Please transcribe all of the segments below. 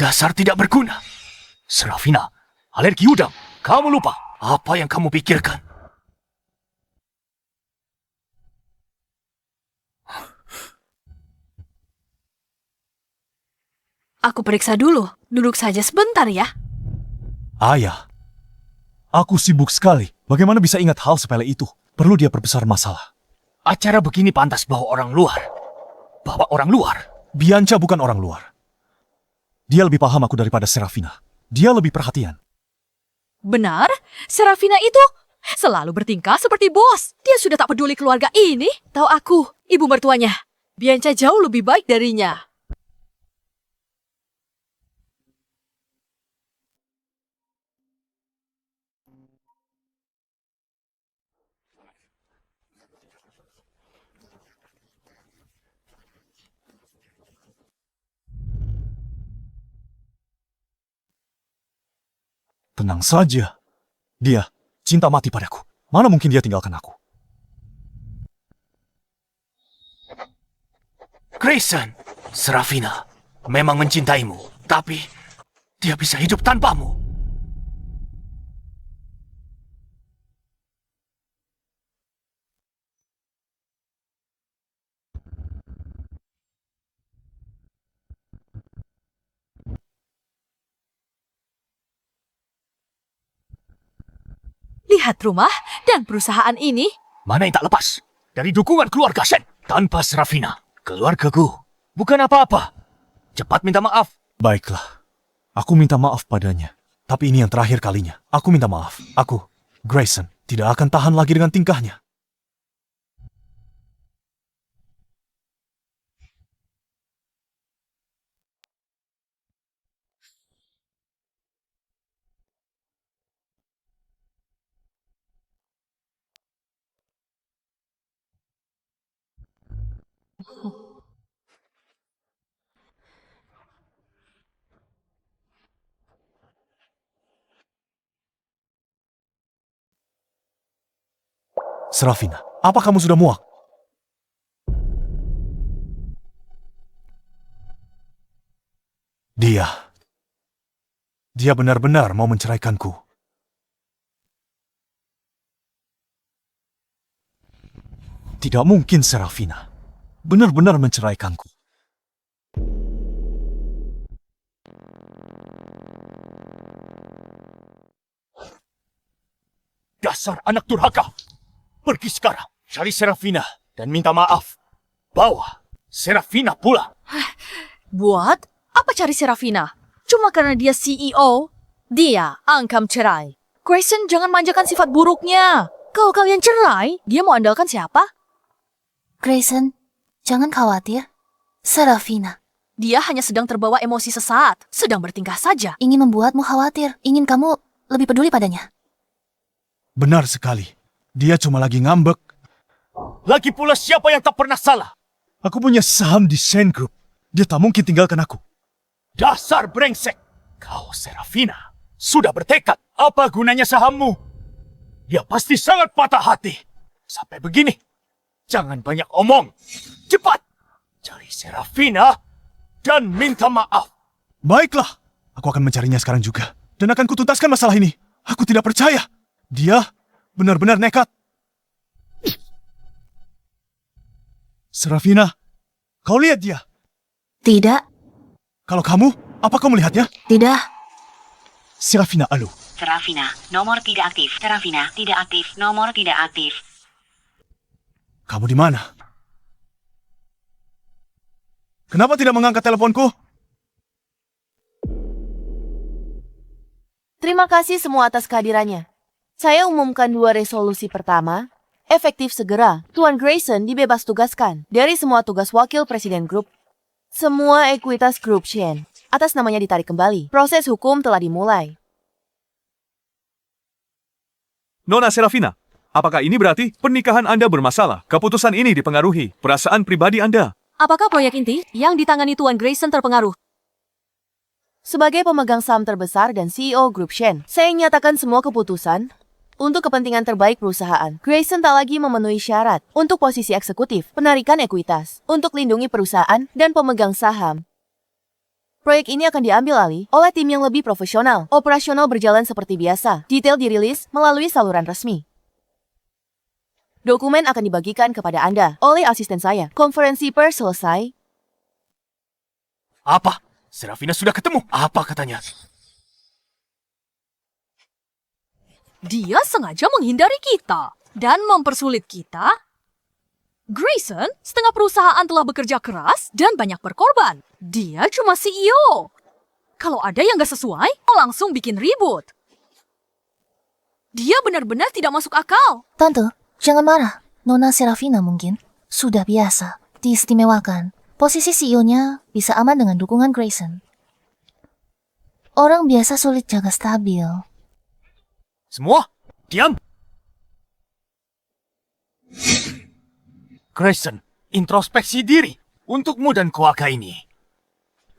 Dasar tidak berguna. Serafina, alergi udang. Kamu lupa apa yang kamu pikirkan. Aku periksa dulu. Duduk saja sebentar ya. Ayah, aku sibuk sekali. Bagaimana bisa ingat hal sepele itu? Perlu dia perbesar masalah. Acara begini pantas bawa orang luar. Bawa orang luar. Bianca bukan orang luar. Dia lebih paham aku daripada Serafina. Dia lebih perhatian. Benar, Serafina itu selalu bertingkah seperti bos. Dia sudah tak peduli keluarga ini. Tahu aku, ibu mertuanya. Bianca jauh lebih baik darinya. Tenang saja. Dia cinta mati padaku. Mana mungkin dia tinggalkan aku? Grayson, Serafina memang mencintaimu, tapi dia bisa hidup tanpamu. Lihat rumah dan perusahaan ini. Mana yang tak lepas dari dukungan keluarga Shen? Tanpa Serafina, keluargaku bukan apa-apa. Cepat minta maaf. Baiklah. Aku minta maaf padanya. Tapi ini yang terakhir kalinya. Aku minta maaf. Aku, Grayson, tidak akan tahan lagi dengan tingkahnya. Serafina, apa kamu sudah muak? Dia benar-benar mau menceraikanku. Tidak mungkin Serafina benar-benar menceraikanku. Dasar anak durhaka. Pergi sekarang, cari Serafina dan minta maaf. Bawa Serafina pulang. Buat apa cari Serafina? Cuma karena dia CEO? Dia ancam cerai. Grayson, jangan manjakan sifat buruknya. Kalau kalian cerai, dia mau andalkan siapa? Grayson, jangan khawatir. Serafina Dia hanya sedang terbawa emosi sesaat, sedang bertingkah saja. ingin membuatmu khawatir, ingin kamu lebih peduli padanya. Benar sekali. Dia cuma lagi ngambek. Lagi pula siapa yang tak pernah salah? Aku punya saham di Shen Group. Dia tak mungkin tinggalkan aku. Dasar brengsek. Kau Serafina sudah bertekad. Apa gunanya sahammu? Dia pasti sangat patah hati. Sampai begini. Jangan banyak omong. Cepat cari Serafina dan minta maaf. Baiklah. Aku akan mencarinya sekarang juga. Dan akan kutuntaskan masalah ini. Aku tidak percaya. Dia benar-benar nekat. Serafina, kau lihat dia? Tidak, Kalau kamu, apa kau melihatnya? tidak. Serafina, halo. Serafina, nomor tidak aktif. Serafina, tidak aktif. Nomor tidak aktif. Kamu di mana? Kenapa tidak mengangkat teleponku? Terima kasih semua atas kehadirannya. Saya umumkan 2 resolusi pertama. Efektif segera, Tuan Grayson dibebas tugaskan dari semua tugas wakil presiden grup. Semua ekuitas grup Shen atas namanya ditarik kembali. Proses hukum telah dimulai. Nona Serafina, apakah ini berarti pernikahan Anda bermasalah? Keputusan ini dipengaruhi perasaan pribadi Anda. Apakah proyek inti yang ditangani Tuan Grayson terpengaruh? Sebagai pemegang saham terbesar dan CEO grup Shen, saya nyatakan semua keputusan untuk kepentingan terbaik perusahaan. Grayson tak lagi memenuhi syarat untuk posisi eksekutif, penarikan ekuitas, untuk lindungi perusahaan dan pemegang saham. Proyek ini akan diambil alih oleh tim yang lebih profesional. Operasional berjalan seperti biasa. Detail dirilis melalui saluran resmi. Dokumen akan dibagikan kepada Anda oleh asisten saya. Konferensi pers selesai. Apa? Serafina sudah ketemu. Apa katanya? Dia sengaja menghindari kita dan mempersulit kita. Grayson, setengah perusahaan telah bekerja keras dan banyak berkorban. Dia cuma CEO. Kalau ada yang gak sesuai, langsung bikin ribut. Dia benar-benar tidak masuk akal. Tante, jangan marah. Nona Serafina mungkin sudah biasa diistimewakan. Posisi CEO-nya bisa aman dengan dukungan Grayson. Orang biasa sulit jaga stabil. Semua, diam! Grayson, introspeksi diri untukmu dan keluarga ini.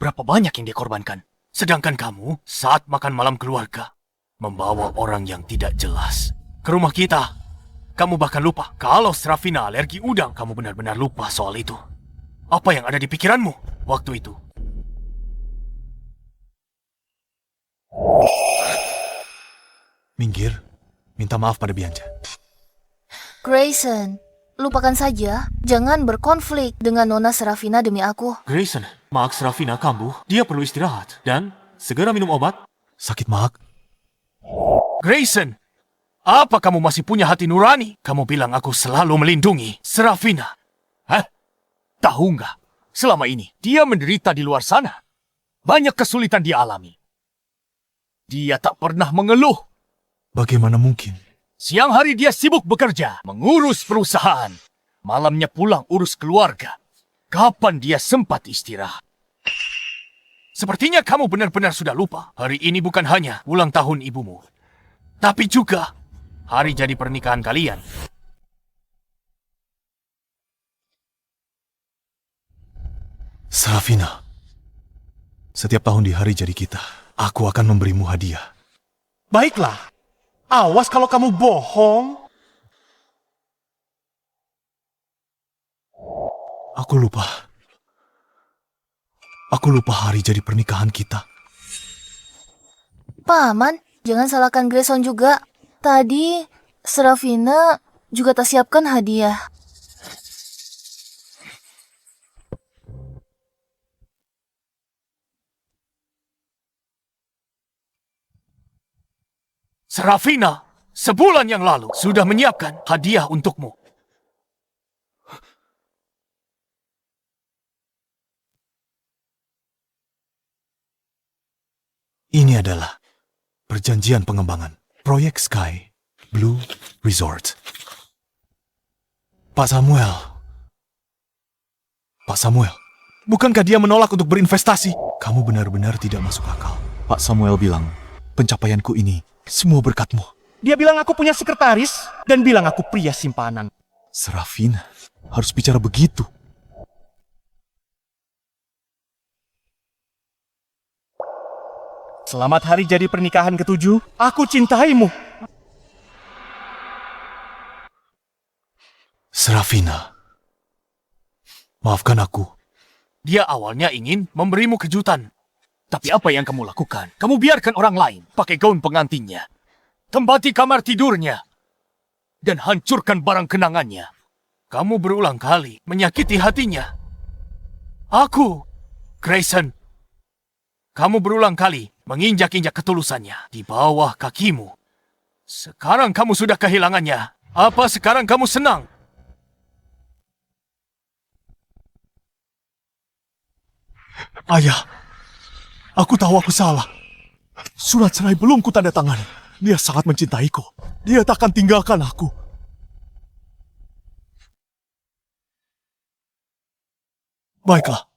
Berapa banyak yang dikorbankan? Sedangkan kamu saat makan malam keluarga membawa orang yang tidak jelas ke rumah kita. Kamu bahkan lupa kalau Serafina alergi udang. Kamu benar-benar lupa soal itu. Apa yang ada di pikiranmu waktu itu? Minggir, minta maaf pada Bianca. Grayson, lupakan saja. Jangan berkonflik dengan Nona Serafina demi aku. Grayson, Mak Serafina kambuh. Dia perlu istirahat dan segera minum obat. Sakit, Mak. Grayson, apa kamu masih punya hati nurani? Kamu bilang aku selalu melindungi Serafina. Hah? Tahu nggak? Selama ini, dia menderita di luar sana. Banyak kesulitan dia alami. Dia tak pernah mengeluh. Bagaimana mungkin? Siang hari dia sibuk bekerja, mengurus perusahaan. Malamnya pulang urus keluarga. Kapan dia sempat istirahat? Sepertinya kamu benar-benar sudah lupa. Hari ini bukan hanya ulang tahun ibumu, tapi juga hari jadi pernikahan kalian. Serafina, setiap tahun di hari jadi kita, aku akan memberimu hadiah. Baiklah, awas kalau kamu bohong. Aku lupa. Aku lupa hari jadi pernikahan kita. Paman, jangan salahkan Grayson juga. Tadi Serafina juga tak siapkan hadiah. Serafina, sebulan yang lalu sudah menyiapkan hadiah untukmu. Ini adalah perjanjian pengembangan proyek Sky Blue Resort. Pak Samuel. Pak Samuel, bukankah dia menolak untuk berinvestasi? Kamu benar-benar tidak masuk akal. Pak Samuel bilang, pencapaianku ini semua berkatmu. Dia bilang aku punya sekretaris dan bilang aku pria simpanan. Serafina, harus bicara begitu. Selamat hari jadi pernikahan ke-7. Aku cintaimu. Serafina, maafkan aku. Dia awalnya ingin memberimu kejutan. Tapi apa yang kamu lakukan? Kamu biarkan orang lain pakai gaun pengantinnya, tempati kamar tidurnya, dan hancurkan barang kenangannya. Kamu berulang kali menyakiti hatinya. Aku, Grayson, kamu berulang kali menginjak-injak ketulusannya di bawah kakimu. Sekarang kamu sudah kehilangannya. Apa sekarang kamu senang? Ayah, aku tahu aku salah. Surat cerai belum kutandatangani. Dia sangat mencintaiku. Dia takkan tinggalkan aku. Baiklah.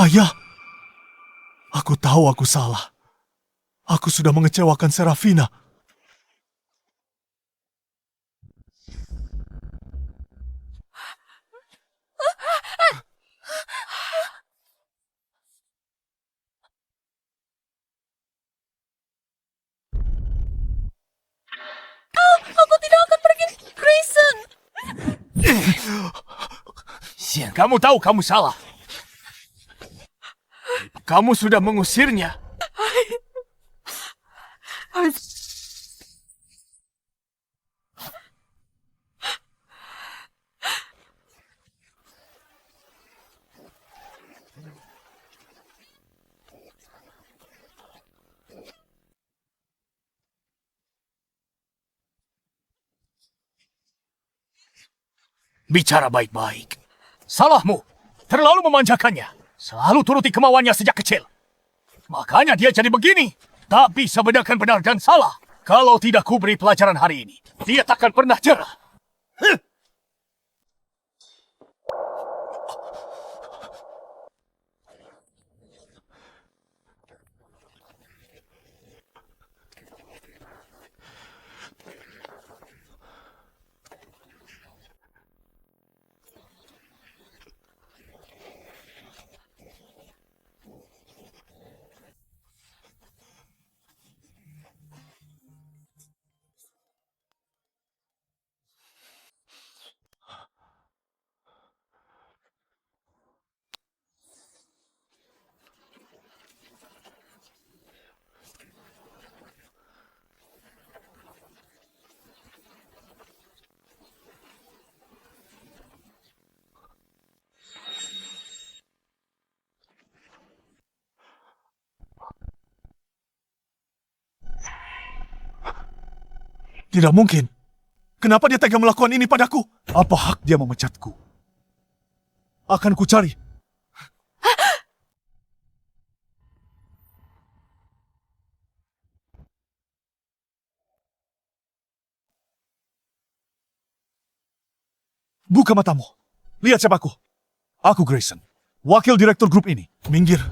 Ayah, aku tahu aku salah. Aku sudah mengecewakan Serafina. Aku tidak akan pergi, Grayson. Siang, kamu tahu kamu salah. Kamu sudah mengusirnya. Bicara baik-baik. Salahmu. Terlalu memanjakannya. Selalu turuti kemauannya sejak kecil. Makanya dia jadi begini. Tak bisa bedakan benar dan salah. Kalau tidak kuberi pelajaran hari ini, dia takkan pernah jerah. Tidak mungkin. Kenapa dia tega melakukan ini padaku? Apa hak dia memecatku? Akan kucari. Buka matamu. Lihat siapaku. Aku Grayson, wakil direktur grup ini. Minggir.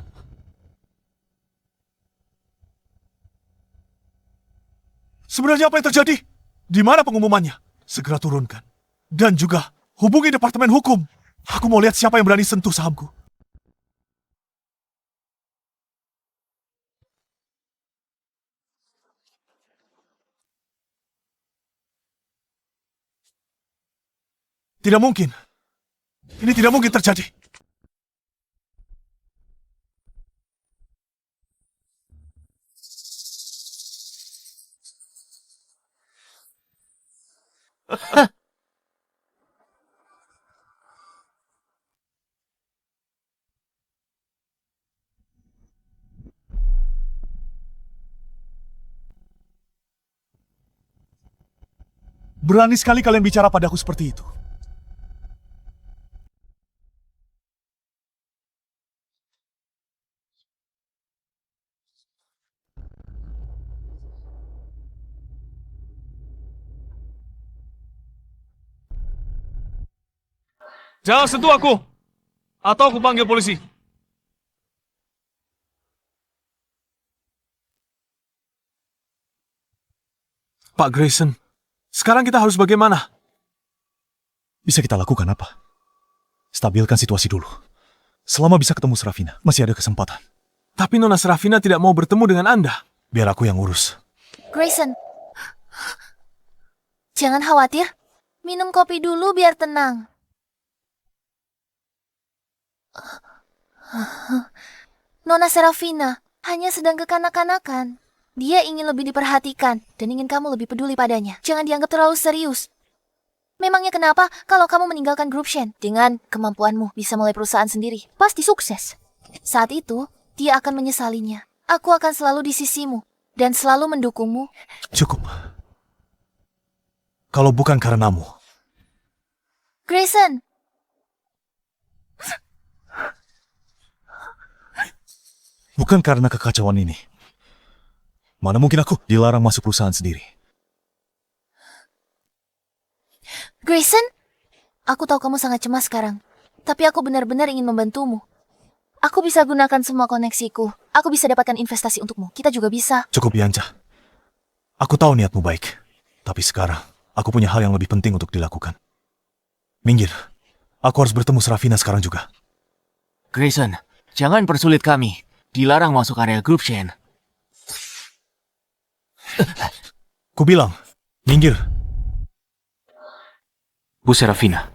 Sebenarnya apa yang terjadi? Di mana pengumumannya? Segera turunkan. Dan juga hubungi Departemen Hukum. Aku mau lihat siapa yang berani sentuh sahamku. Tidak mungkin. Ini tidak mungkin terjadi. Berani sekali kalian bicara padaku seperti itu. Jangan sentuh aku, atau aku panggil polisi. Pak Grayson, sekarang kita harus bagaimana? Bisa kita lakukan apa? Stabilkan situasi dulu. Selama bisa ketemu Serafina, masih ada kesempatan. Tapi Nona Serafina tidak mau bertemu dengan Anda. Biar aku yang urus. Grayson, jangan khawatir. Minum kopi dulu biar tenang. Nona Serafina hanya sedang kekanak-kanakan. Dia ingin lebih diperhatikan dan ingin kamu lebih peduli padanya. Jangan dianggap terlalu serius. Memangnya kenapa kalau kamu meninggalkan grup Shen? Dengan kemampuanmu bisa mulai perusahaan sendiri, pasti sukses. Saat itu, dia akan menyesalinya. Aku akan selalu di sisimu dan selalu mendukungmu. Cukup. Kalau bukan karenamu, Grayson, bukan karena kekacauan ini, mana mungkin aku dilarang masuk perusahaan sendiri. Grayson, aku tahu kamu sangat cemas sekarang, tapi aku benar-benar ingin membantumu. Aku bisa gunakan semua koneksiku. Aku bisa dapatkan investasi untukmu. Kita juga bisa. Cukup, Bianca. Aku tahu niatmu baik, tapi sekarang aku punya hal yang lebih penting untuk dilakukan. Minggir. Aku harus bertemu Serafina sekarang juga. Grayson, jangan persulit kami. Dilarang masuk area grup Shen. Ku bilang, minggir. Bu Serafina,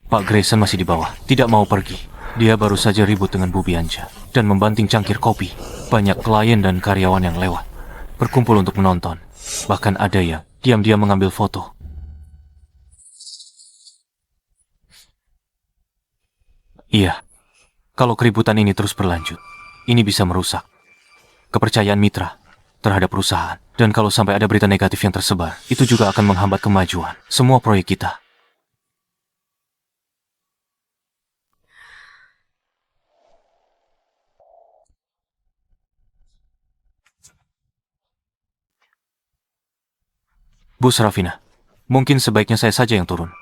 Pak Grayson masih di bawah, tidak mau pergi. Dia baru saja ribut dengan Bu Bianca dan membanting cangkir kopi. Banyak klien dan karyawan yang lewat, berkumpul untuk menonton. Bahkan ada yang diam-diam mengambil foto. Iya, kalau keributan ini terus berlanjut, ini bisa merusak kepercayaan mitra terhadap perusahaan. Dan kalau sampai ada berita negatif yang tersebar, itu juga akan menghambat kemajuan semua proyek kita. Bu Serafina, mungkin sebaiknya saya saja yang turun.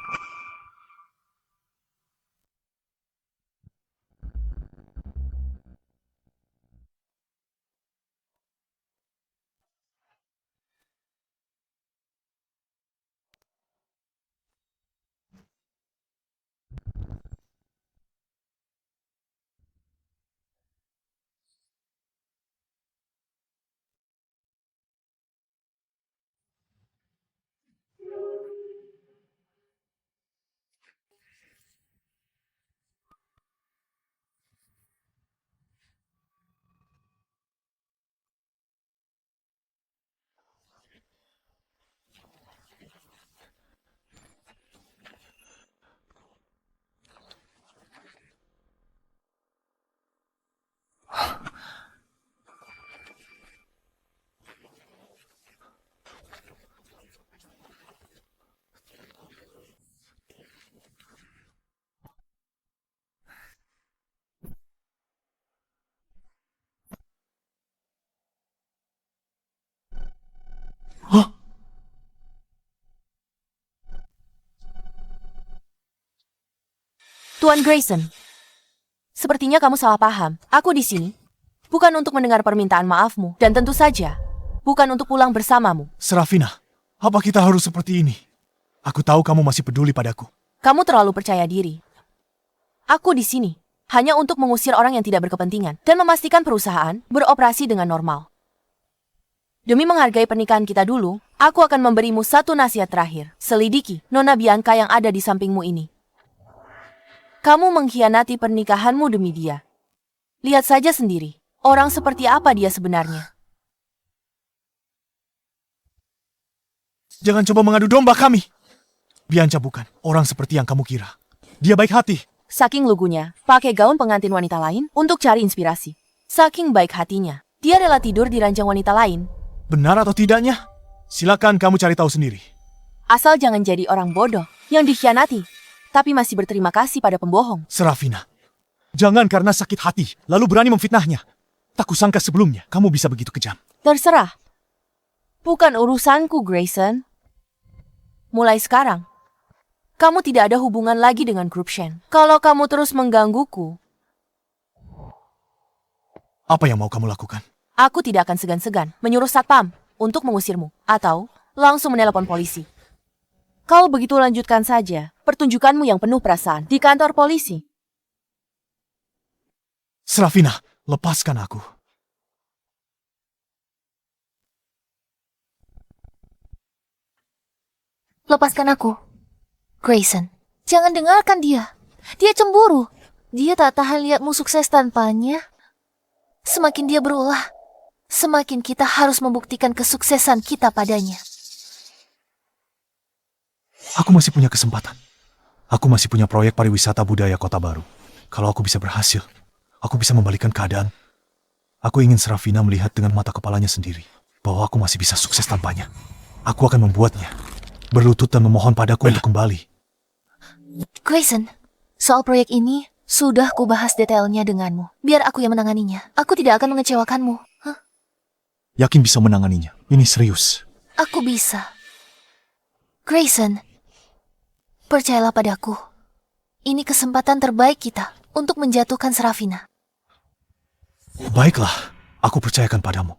Tuan Grayson, sepertinya kamu salah paham. Aku di sini bukan untuk mendengar permintaan maafmu, dan tentu saja bukan untuk pulang bersamamu. Serafina, apa kita harus seperti ini? Aku tahu kamu masih peduli padaku. Kamu terlalu percaya diri. Aku di sini hanya untuk mengusir orang yang tidak berkepentingan dan memastikan perusahaan beroperasi dengan normal. Demi menghargai pernikahan kita dulu, aku akan memberimu satu nasihat terakhir. Selidiki Nona Bianca yang ada di sampingmu ini. Kamu mengkhianati pernikahanmu demi dia. Lihat saja sendiri, orang seperti apa dia sebenarnya. Jangan coba mengadu domba kami. Bianca bukan orang seperti yang kamu kira. Dia baik hati. Saking lugunya, pakai gaun pengantin wanita lain untuk cari inspirasi. Saking baik hatinya, dia rela tidur di ranjang wanita lain. Benar atau tidaknya? Silakan kamu cari tahu sendiri. Asal jangan jadi orang bodoh yang dikhianati, tapi masih berterima kasih pada pembohong. Serafina, jangan karena sakit hati lalu berani memfitnahnya. Tak kusangka sebelumnya kamu bisa begitu kejam. Terserah. Bukan urusanku, Grayson. Mulai sekarang, kamu tidak ada hubungan lagi dengan grup Shen. Kalau kamu terus menggangguku, apa yang mau kamu lakukan? aku tidak akan segan-segan menyuruh satpam untuk mengusirmu, atau langsung menelepon polisi. Kalau begitu lanjutkan saja pertunjukanmu yang penuh perasaan di kantor polisi. Serafina, lepaskan aku. Lepaskan aku. Grayson, jangan dengarkan dia. Dia cemburu. Dia tak tahan lihatmu sukses tanpanya. Semakin dia berulah, semakin kita harus membuktikan kesuksesan kita padanya. Aku masih punya kesempatan. Aku masih punya proyek pariwisata budaya Kota Baru. Kalau aku bisa berhasil, aku bisa membalikkan keadaan. Aku ingin Serafina melihat dengan mata kepalanya sendiri bahwa aku masih bisa sukses tanpanya. Aku akan membuatnya berlutut dan memohon padaku untuk kembali. Grayson, soal proyek ini sudah kubahas detailnya denganmu. Biar aku yang menanganinya. Aku tidak akan mengecewakanmu. Hah? Yakin bisa menanganinya? Ini serius. Aku bisa. Grayson, percayalah padaku. Ini kesempatan terbaik kita untuk menjatuhkan Serafina. Baiklah, aku percayakan padamu.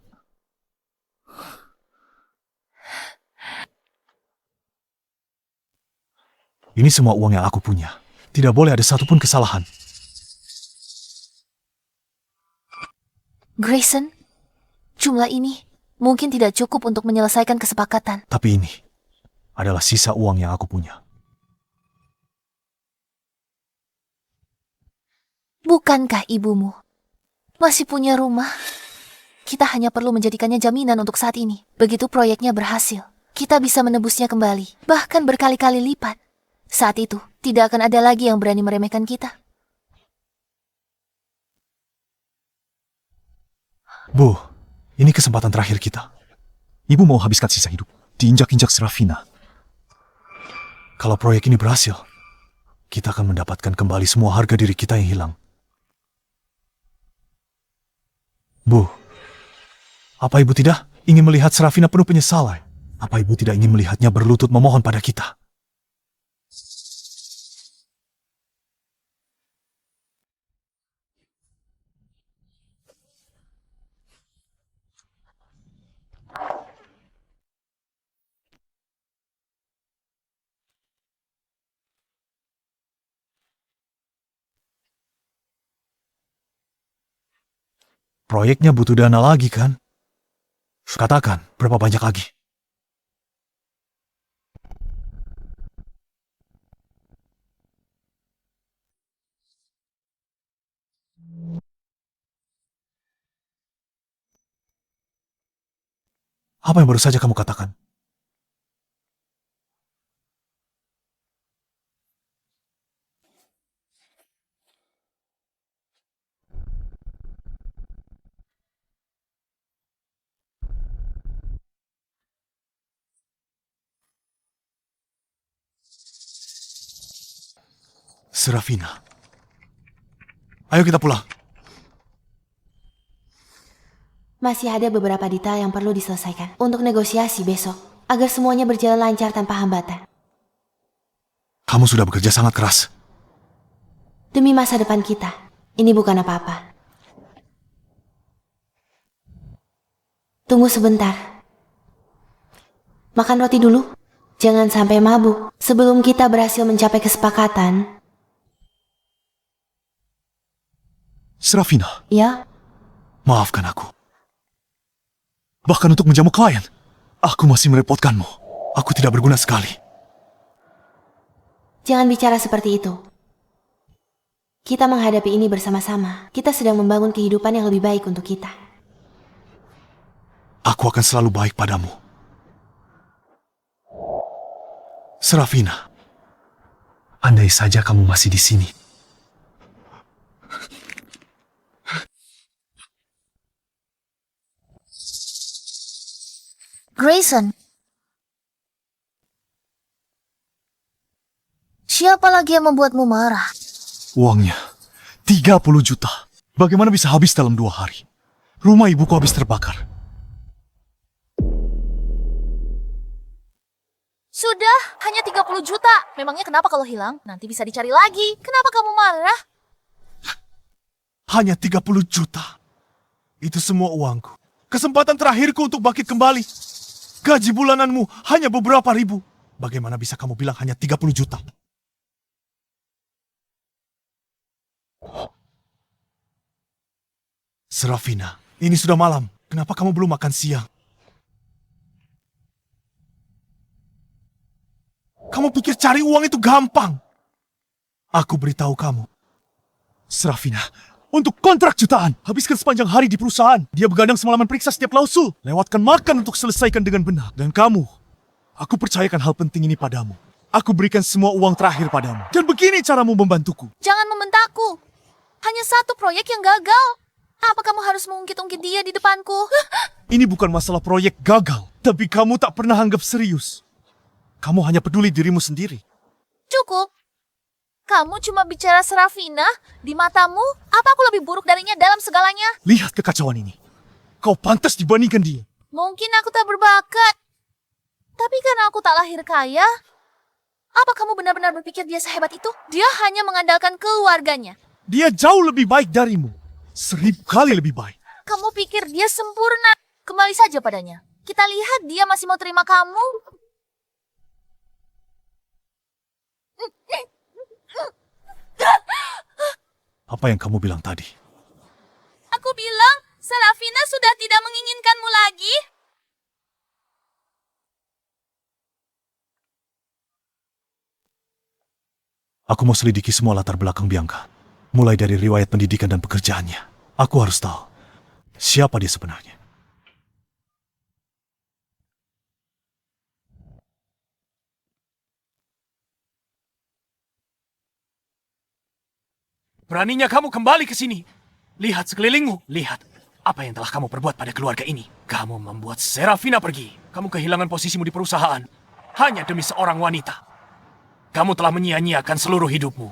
Ini semua uang yang aku punya. Tidak boleh ada satupun kesalahan. Grayson, jumlah ini mungkin tidak cukup untuk menyelesaikan kesepakatan. Tapi ini adalah sisa uang yang aku punya. Bukankah ibumu masih punya rumah? Kita hanya perlu menjadikannya jaminan untuk saat ini. Begitu proyeknya berhasil, kita bisa menebusnya kembali, bahkan berkali-kali lipat. Saat itu, tidak akan ada lagi yang berani meremehkan kita. Bu, ini kesempatan terakhir kita. Ibu mau habiskan sisa hidup diinjak-injak Serafina. Kalau proyek ini berhasil, kita akan mendapatkan kembali semua harga diri kita yang hilang. Bu, apa ibu tidak ingin melihat Serafina penuh penyesalan? Apa ibu tidak ingin melihatnya berlutut memohon pada kita? Proyeknya butuh dana lagi kan? Katakan, berapa banyak lagi? Apa yang baru saja kamu katakan? Serafina. Ayo kita pulang. Masih ada beberapa detail yang perlu diselesaikan untuk negosiasi besok, agar semuanya berjalan lancar tanpa hambatan. Kamu sudah bekerja sangat keras. Demi masa depan kita, ini bukan apa-apa. Tunggu sebentar. Makan roti dulu. Jangan sampai mabuk sebelum kita berhasil mencapai kesepakatan. Serafina, Ya, maafkan aku. Bahkan untuk menjamu klien, aku masih merepotkanmu. Aku tidak berguna sekali. jangan bicara seperti itu. Kita menghadapi ini bersama-sama. Kita sedang membangun kehidupan yang lebih baik untuk kita. Aku akan selalu baik padamu. Serafina, andai saja kamu masih di sini. Grayson, siapa lagi yang membuatmu marah? Uangnya, 30 juta. Bagaimana bisa habis dalam 2 hari? Rumah ibuku habis terbakar. Sudah, hanya 30 juta. Memangnya kenapa kalau hilang? Nanti bisa dicari lagi. Kenapa kamu marah? Hanya 30 juta. Itu semua uangku. Kesempatan terakhirku untuk bangkit kembali. Gaji bulananmu hanya beberapa ribu. Bagaimana bisa kamu bilang hanya 30 juta? Serafina, ini sudah malam. Kenapa kamu belum makan siang? Kamu pikir cari uang itu gampang? Aku beritahu kamu. Serafina, untuk kontrak jutaan, habiskan sepanjang hari di perusahaan. Dia begadang semalaman periksa setiap klausul. Lewatkan makan untuk selesaikan dengan benar. Dan kamu, aku percayakan hal penting ini padamu. Aku berikan semua uang terakhir padamu. Dan begini caramu membantuku. Jangan membentakku. Hanya satu proyek yang gagal. Apa kamu harus harus mengungkit-ungkit dia di depanku? Ini bukan masalah proyek gagal, tapi kamu tak pernah anggap serius. Kamu hanya peduli dirimu sendiri. Cukup. Kamu cuma bicara Serafina. Di matamu, apa aku lebih buruk darinya dalam segalanya? Lihat kekacauan ini. Kau pantas dibandingkan dia. Mungkin aku tak berbakat. Tapi karena aku tak lahir kaya, apa kamu benar-benar berpikir dia sehebat itu? Dia hanya mengandalkan keluarganya. Dia jauh lebih baik darimu. 1000 kali lebih baik. Kamu pikir dia sempurna? Kembali saja padanya. Kita lihat dia masih mau terima kamu. Apa yang kamu bilang tadi? Aku bilang, Serafina sudah tidak menginginkanmu lagi. Aku mau selidiki semua latar belakang Bianca. Mulai dari riwayat pendidikan dan pekerjaannya. Aku harus tahu siapa dia sebenarnya. Beraninya kamu kembali ke sini. Lihat sekelilingmu. Lihat apa yang telah kamu perbuat pada keluarga ini. Kamu membuat Serafina pergi. Kamu kehilangan posisimu di perusahaan. Hanya demi seorang wanita. Kamu telah menyia-nyiakan seluruh hidupmu.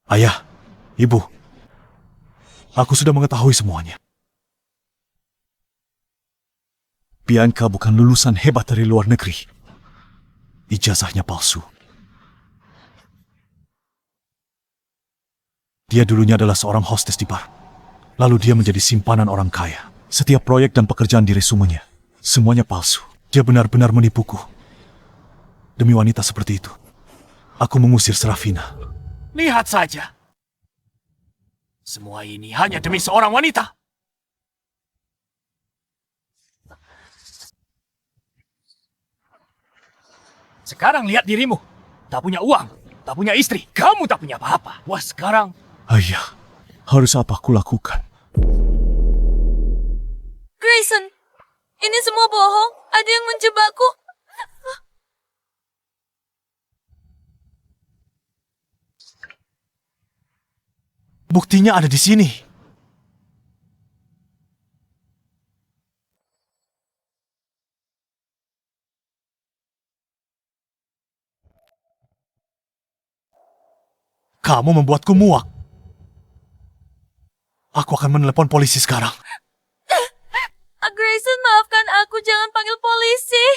Ayah, Ibu, aku sudah mengetahui semuanya. Bianca bukan lulusan hebat dari luar negeri. Ijazahnya palsu. Dia dulunya adalah seorang hostess di bar. Lalu dia menjadi simpanan orang kaya. Setiap proyek dan pekerjaan di resumenya, semuanya palsu. Dia benar-benar menipuku. Demi wanita seperti itu, aku mengusir Serafina. Lihat saja. Semua ini hanya demi seorang wanita. Sekarang lihat dirimu. Tak punya uang, tak punya istri. Kamu tak punya apa-apa. Wah, sekarang... Ayah, harus apa aku lakukan? Grayson, ini semua bohong. Ada yang menjebakku. Buktinya ada di sini. Kamu membuatku muak. Aku akan menelepon polisi sekarang. Grayson, maafkan aku. Jangan panggil polisi.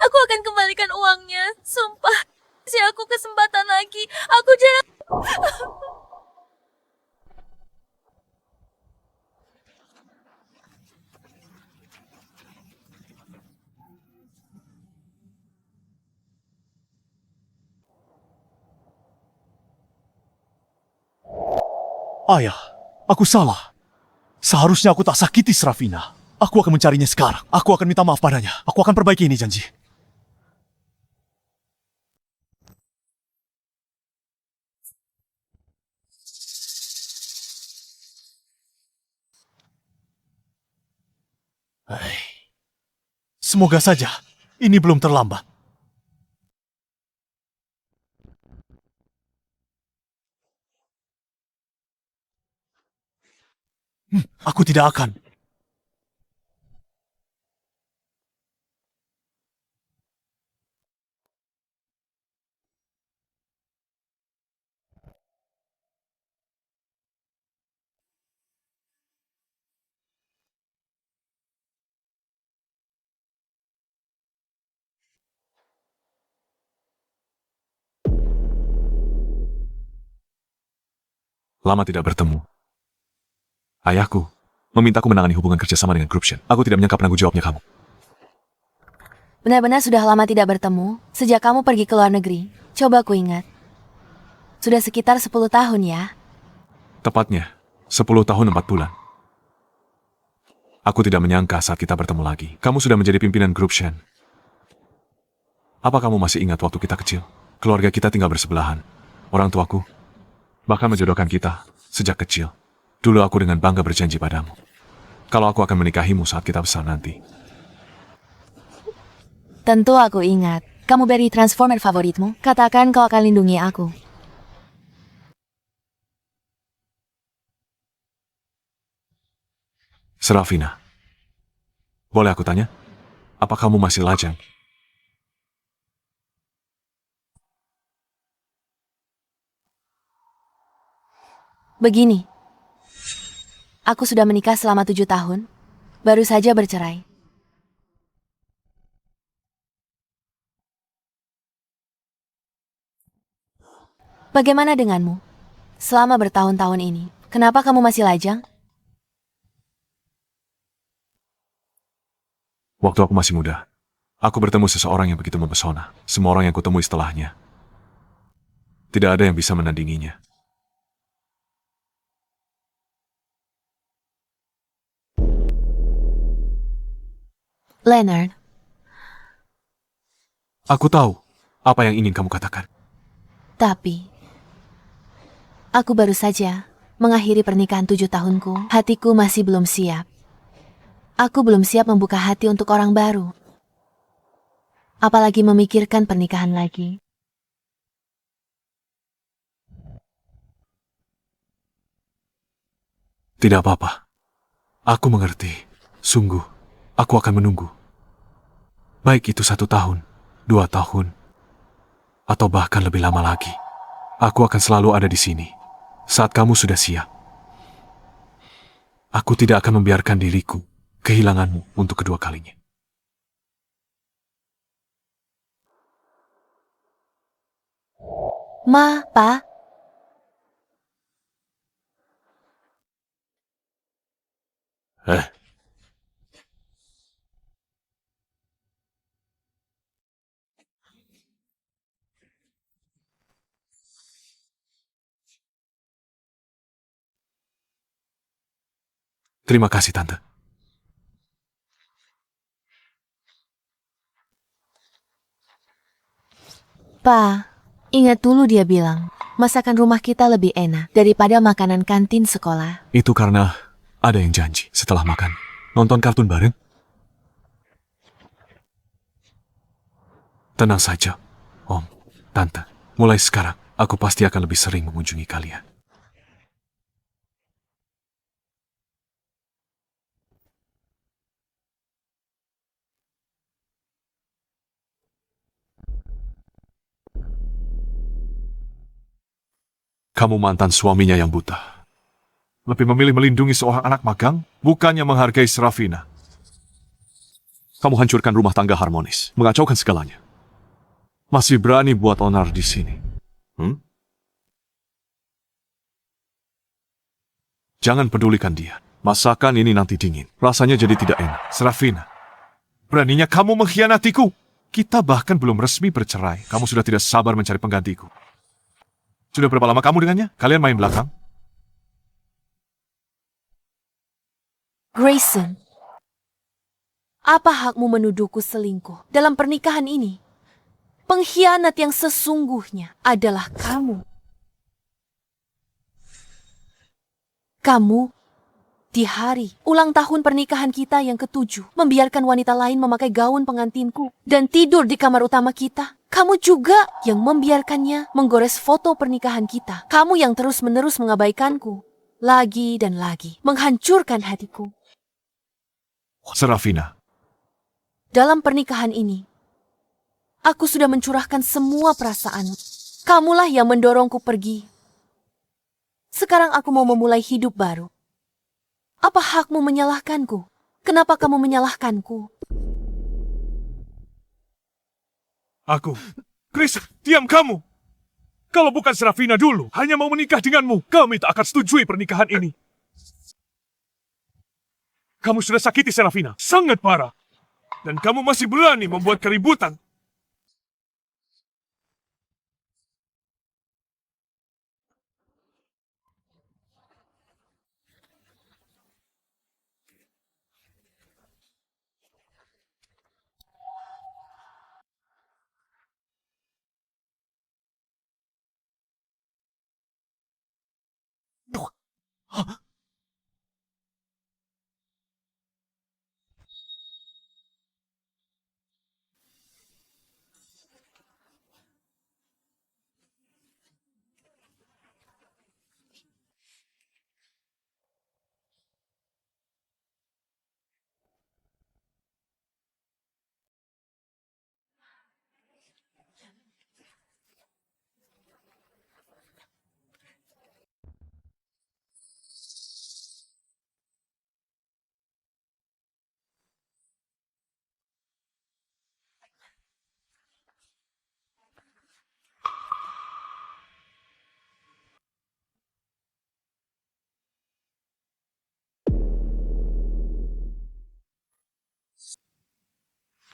Aku akan kembalikan uangnya. Sumpah. Kasih aku kesempatan lagi. Aku jangan... Ayah, aku salah. Seharusnya aku tak sakiti Serafina. Aku akan mencarinya sekarang. Aku akan minta maaf padanya. Aku akan perbaiki ini, janji. Semoga saja ini belum terlambat. Aku tidak akan. Lama tidak bertemu. Ayahku memintaku menangani hubungan kerjasama dengan Grouption. Aku tidak menyangka penanggung jawabnya kamu. Benar-benar sudah lama tidak bertemu, sejak kamu pergi ke luar negeri. Coba ku ingat. Sudah sekitar 10 tahun ya? Tepatnya, 10 tahun 4 bulan. Aku tidak menyangka saat kita bertemu lagi. Kamu sudah menjadi pimpinan Grouption. Apa kamu masih ingat waktu kita kecil? Keluarga kita tinggal bersebelahan. Orang tuaku bahkan menjodohkan kita sejak kecil. Dulu aku dengan bangga berjanji padamu, kalau aku akan menikahimu saat kita besar nanti. Tentu aku ingat. Kamu beri Transformer favoritmu. Katakan kau akan lindungi aku. Serafina, boleh aku tanya? Apa kamu masih lajang? Begini, aku sudah menikah selama 7 tahun, baru saja bercerai. Bagaimana denganmu? Selama bertahun-tahun ini, kenapa kamu masih lajang? Waktu aku masih muda, aku bertemu seseorang yang begitu mempesona. Semua orang yang kutemui setelahnya, tidak ada yang bisa menandinginya. Leonard, Aku tahu apa yang ingin kamu katakan. tapi aku baru saja mengakhiri pernikahan 7 tahunku. Hatiku masih belum siap. Aku belum siap membuka hati untuk orang baru. Apalagi memikirkan pernikahan lagi. Tidak apa-apa. Aku mengerti. Sungguh, aku akan menunggu. Baik itu 1 tahun, 2 tahun, atau bahkan lebih lama lagi. Aku akan selalu ada di sini saat kamu sudah siap. Aku tidak akan membiarkan diriku kehilanganmu untuk kedua kalinya. Ma, Pa, Terima kasih, Tante. Pa, ingat dulu dia bilang, masakan rumah kita lebih enak daripada makanan kantin sekolah. Itu karena ada yang janji setelah makan. Nonton kartun bareng? Tenang saja, Om, Tante. Mulai sekarang, aku pasti akan lebih sering mengunjungi kalian. Kamu mantan suaminya yang buta. Lebih memilih melindungi seorang anak magang, bukannya menghargai Serafina. Kamu hancurkan rumah tangga harmonis, mengacaukan segalanya. Masih berani buat onar di sini. Jangan pedulikan dia. Masakan ini nanti dingin. Rasanya jadi tidak enak. Serafina, beraninya kamu mengkhianatiku. Kita bahkan belum resmi bercerai. Kamu sudah tidak sabar mencari penggantiku. Sudah berapa lama kamu dengannya? Kalian main belakang? Grayson, apa hakmu menuduhku selingkuh dalam pernikahan ini? Pengkhianat yang sesungguhnya adalah kamu. Kamu, di hari ulang tahun pernikahan kita yang ke-7, membiarkan wanita lain memakai gaun pengantinku dan tidur di kamar utama kita. Kamu juga yang membiarkannya menggores foto pernikahan kita. Kamu yang terus-menerus mengabaikanku. Lagi dan lagi, menghancurkan hatiku. Serafina, Dalam pernikahan ini, aku sudah mencurahkan semua perasaan. Kamulah yang mendorongku pergi. Sekarang aku mau memulai hidup baru. Apa hakmu menyalahkanku? Kenapa kamu menyalahkanku? Chris, diam kamu! Kalau bukan Serafina dulu, hanya mau menikah denganmu, kami tak akan setujui pernikahan ini. Kamu sudah sakiti Serafina, sangat parah. Dan kamu masih berani membuat keributan.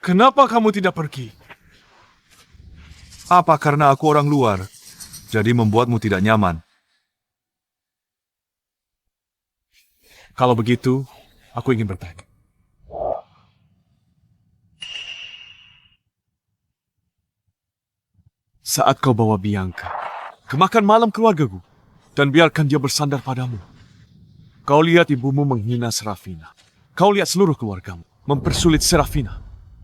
Kenapa kamu tidak pergi? Apa karena aku orang luar, jadi membuatmu tidak nyaman? Kalau begitu, aku ingin bertanya. Saat kau bawa Bianca ke makan malam keluargaku dan biarkan dia bersandar padamu, kau lihat ibumu menghina Serafina. Kau lihat seluruh keluargamu mempersulit Serafina.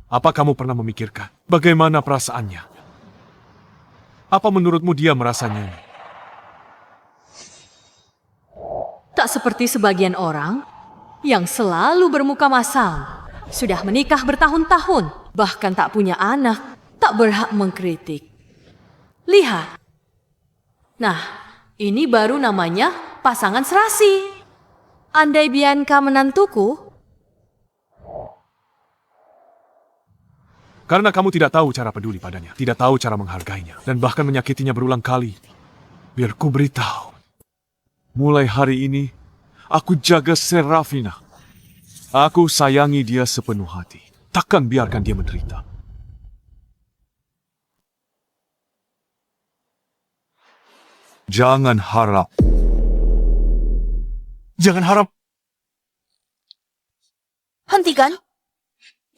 Apa kamu pernah memikirkan bagaimana perasaannya? Apa menurutmu dia merasanya? Tak seperti sebagian orang yang selalu bermuka masam, sudah menikah bertahun-tahun, bahkan tak punya anak, tak berhak mengkritik. Lihat. Nah, ini baru namanya pasangan serasi. Andai Bianca menantuku, Karena kamu tidak tahu cara peduli padanya, tidak tahu cara menghargainya, dan bahkan menyakitinya berulang kali. Biar ku beritahu. Mulai hari ini, aku jaga Serafina. Aku sayangi dia sepenuh hati. Takkan biarkan dia menderita. Jangan harap. Jangan harap. Hentikan.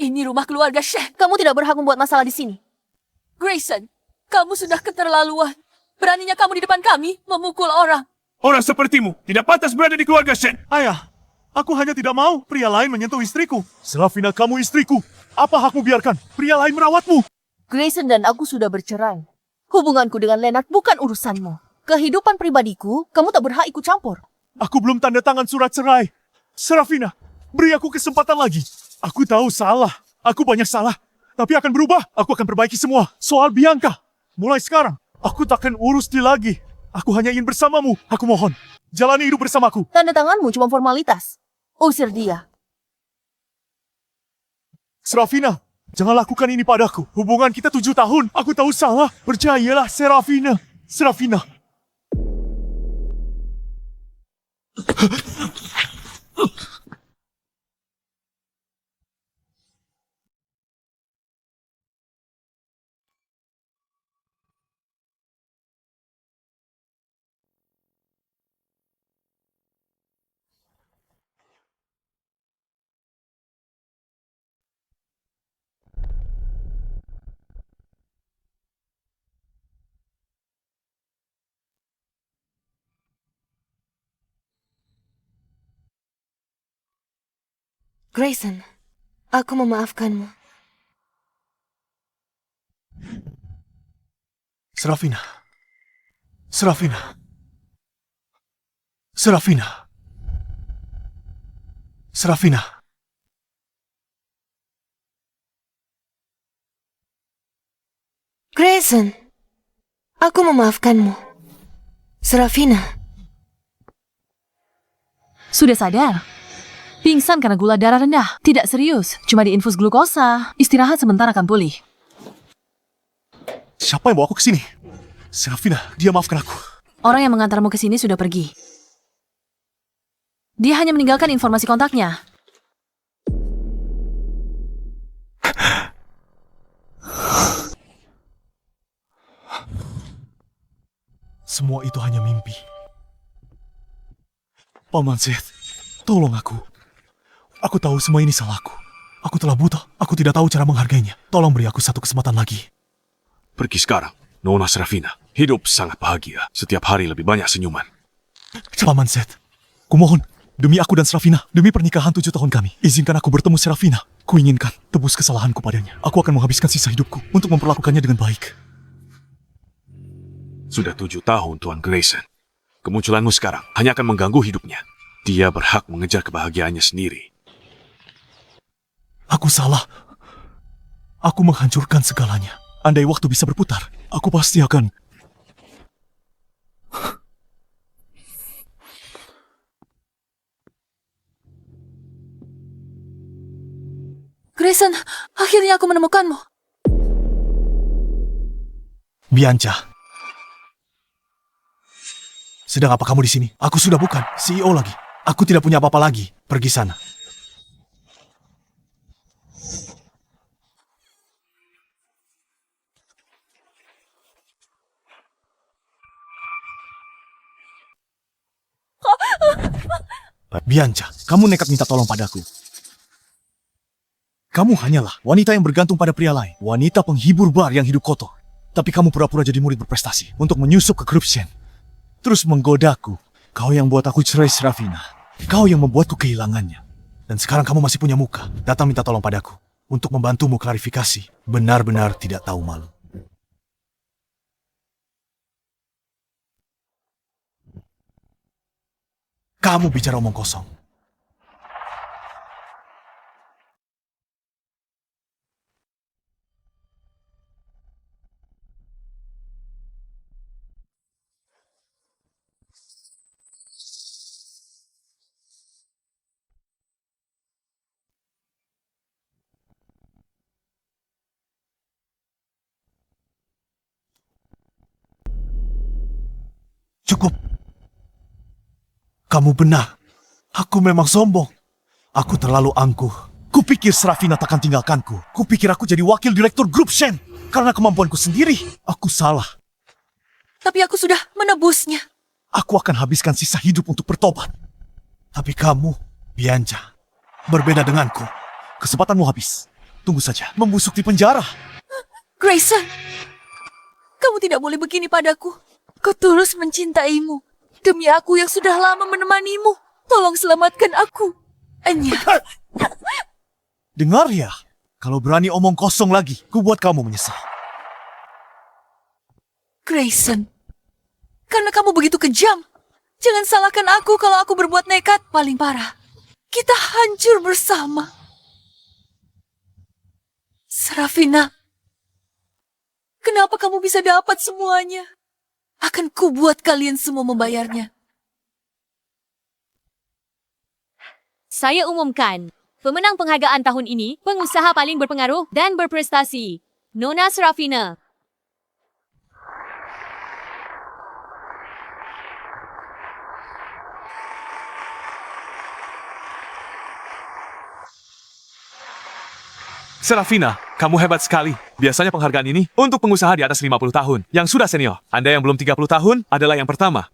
Ini rumah keluarga Syekh. Kamu tidak berhak membuat masalah di sini. Grayson, kamu sudah keterlaluan. Beraninya kamu di depan kami memukul orang. Orang sepertimu tidak pantas berada di keluarga Shen. Ayah, aku hanya tidak mau pria lain menyentuh istriku. Serafina, kamu istriku. Apa hakmu biarkan pria lain merawatmu? Grayson dan aku sudah bercerai. Hubunganku dengan Leonard bukan urusanmu. Kehidupan pribadiku, kamu tak berhak ikut campur. Aku belum tanda tangan surat cerai. Serafina, beri aku kesempatan lagi. Aku tahu salah. Aku banyak salah. Tapi akan berubah. Aku akan perbaiki semua. Soal Bianca. Mulai sekarang, aku takkan urus dia lagi. Aku hanya ingin bersamamu. Aku mohon. Jalani hidup bersamaku. Tanda tanganmu cuma formalitas. Usir dia. Serafina, jangan lakukan ini padaku. Hubungan kita 7 tahun. Aku tahu salah. Percayalah, Serafina. Serafina. Grayson, aku memaafkanmu. Serafina. Serafina. Serafina. Serafina. Grayson, aku memaafkanmu. Serafina. sudah sadar. Pingsan karena gula darah rendah. Tidak serius, cuma diinfus glukosa. Istirahat sebentar akan pulih. Siapa yang bawa aku ke sini? Serafina, dia maafkan aku. Orang yang mengantarmu ke sini sudah pergi. Dia hanya meninggalkan informasi kontaknya. Semua itu hanya mimpi. Paman Seth, tolong aku. Aku tahu semua ini salahku. Aku telah buta. Aku tidak tahu cara menghargainya. Tolong beri aku satu kesempatan lagi. Pergi sekarang, Nona Serafina. Hidup sangat bahagia. Setiap hari lebih banyak senyuman. Paman Seth, kumohon, demi aku dan Serafina, demi pernikahan 7 tahun kami, izinkan aku bertemu Serafina. Kuinginkan tebus kesalahanku padanya. Aku akan menghabiskan sisa hidupku untuk memperlakukannya dengan baik. Sudah 7 tahun, Tuan Grayson. Kemunculanmu sekarang hanya akan mengganggu hidupnya. Dia berhak mengejar kebahagiaannya sendiri. Aku salah. Aku menghancurkan segalanya. Andai waktu bisa berputar, aku pasti akan... Grayson, akhirnya aku menemukanmu. Bianca. Sedang apa kamu di sini? Aku sudah bukan CEO lagi. Aku tidak punya apa-apa lagi. Pergi sana. Bianca, kamu nekat minta tolong padaku. Kamu hanyalah wanita yang bergantung pada pria lain. Wanita penghibur bar yang hidup kotor. Tapi kamu pura-pura jadi murid berprestasi untuk menyusup ke grup Shen. Terus menggodaku. Kau yang buat aku cerai Serafina. Kau yang membuatku kehilangannya. Dan sekarang kamu masih punya muka. Datang minta tolong padaku. Untuk membantumu klarifikasi. Benar-benar tidak tahu malu. Kamu bicara omong kosong. Cukup. Kamu benar. Aku memang sombong. Aku terlalu angkuh. Kupikir Serafina takkan tinggalkanku. Kupikir aku jadi wakil direktur grup Shen. Karena kemampuanku sendiri. Aku salah. Tapi aku sudah menebusnya. Aku akan habiskan sisa hidup untuk bertobat. Tapi kamu, Bianca, berbeda denganku. Kesempatanmu habis. Tunggu saja, membusuk di penjara. Grayson, kamu tidak boleh begini padaku. Kau tulus mencintaimu. Demi aku yang sudah lama menemanimu. Tolong selamatkan aku. Anya. Dengar ya, kalau berani omong kosong lagi, ku buat kamu menyesal. Grayson, karena kamu begitu kejam. Jangan salahkan aku kalau aku berbuat nekat. Paling parah, kita hancur bersama. Serafina, kenapa kamu bisa dapat semuanya? Akan kubuat kalian semua membayarnya. Saya umumkan, pemenang penghargaan tahun ini, pengusaha paling berpengaruh dan berprestasi, Nona Serafina. Serafina, kamu hebat sekali. Biasanya penghargaan ini untuk pengusaha di atas 50 tahun, yang sudah senior. Anda yang belum 30 tahun adalah yang pertama.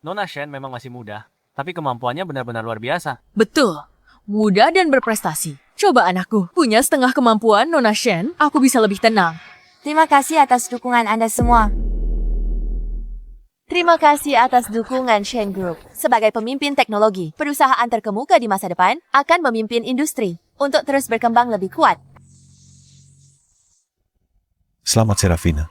Nona Shen memang masih muda, tapi kemampuannya benar-benar luar biasa. Betul, muda dan berprestasi. Coba anakku, punya setengah kemampuan Nona Shen, aku bisa lebih tenang. Terima kasih atas dukungan Anda semua. Terima kasih atas dukungan Shen Group. Sebagai pemimpin teknologi, perusahaan terkemuka di masa depan akan memimpin industri untuk terus berkembang lebih kuat. Selamat, Serafina.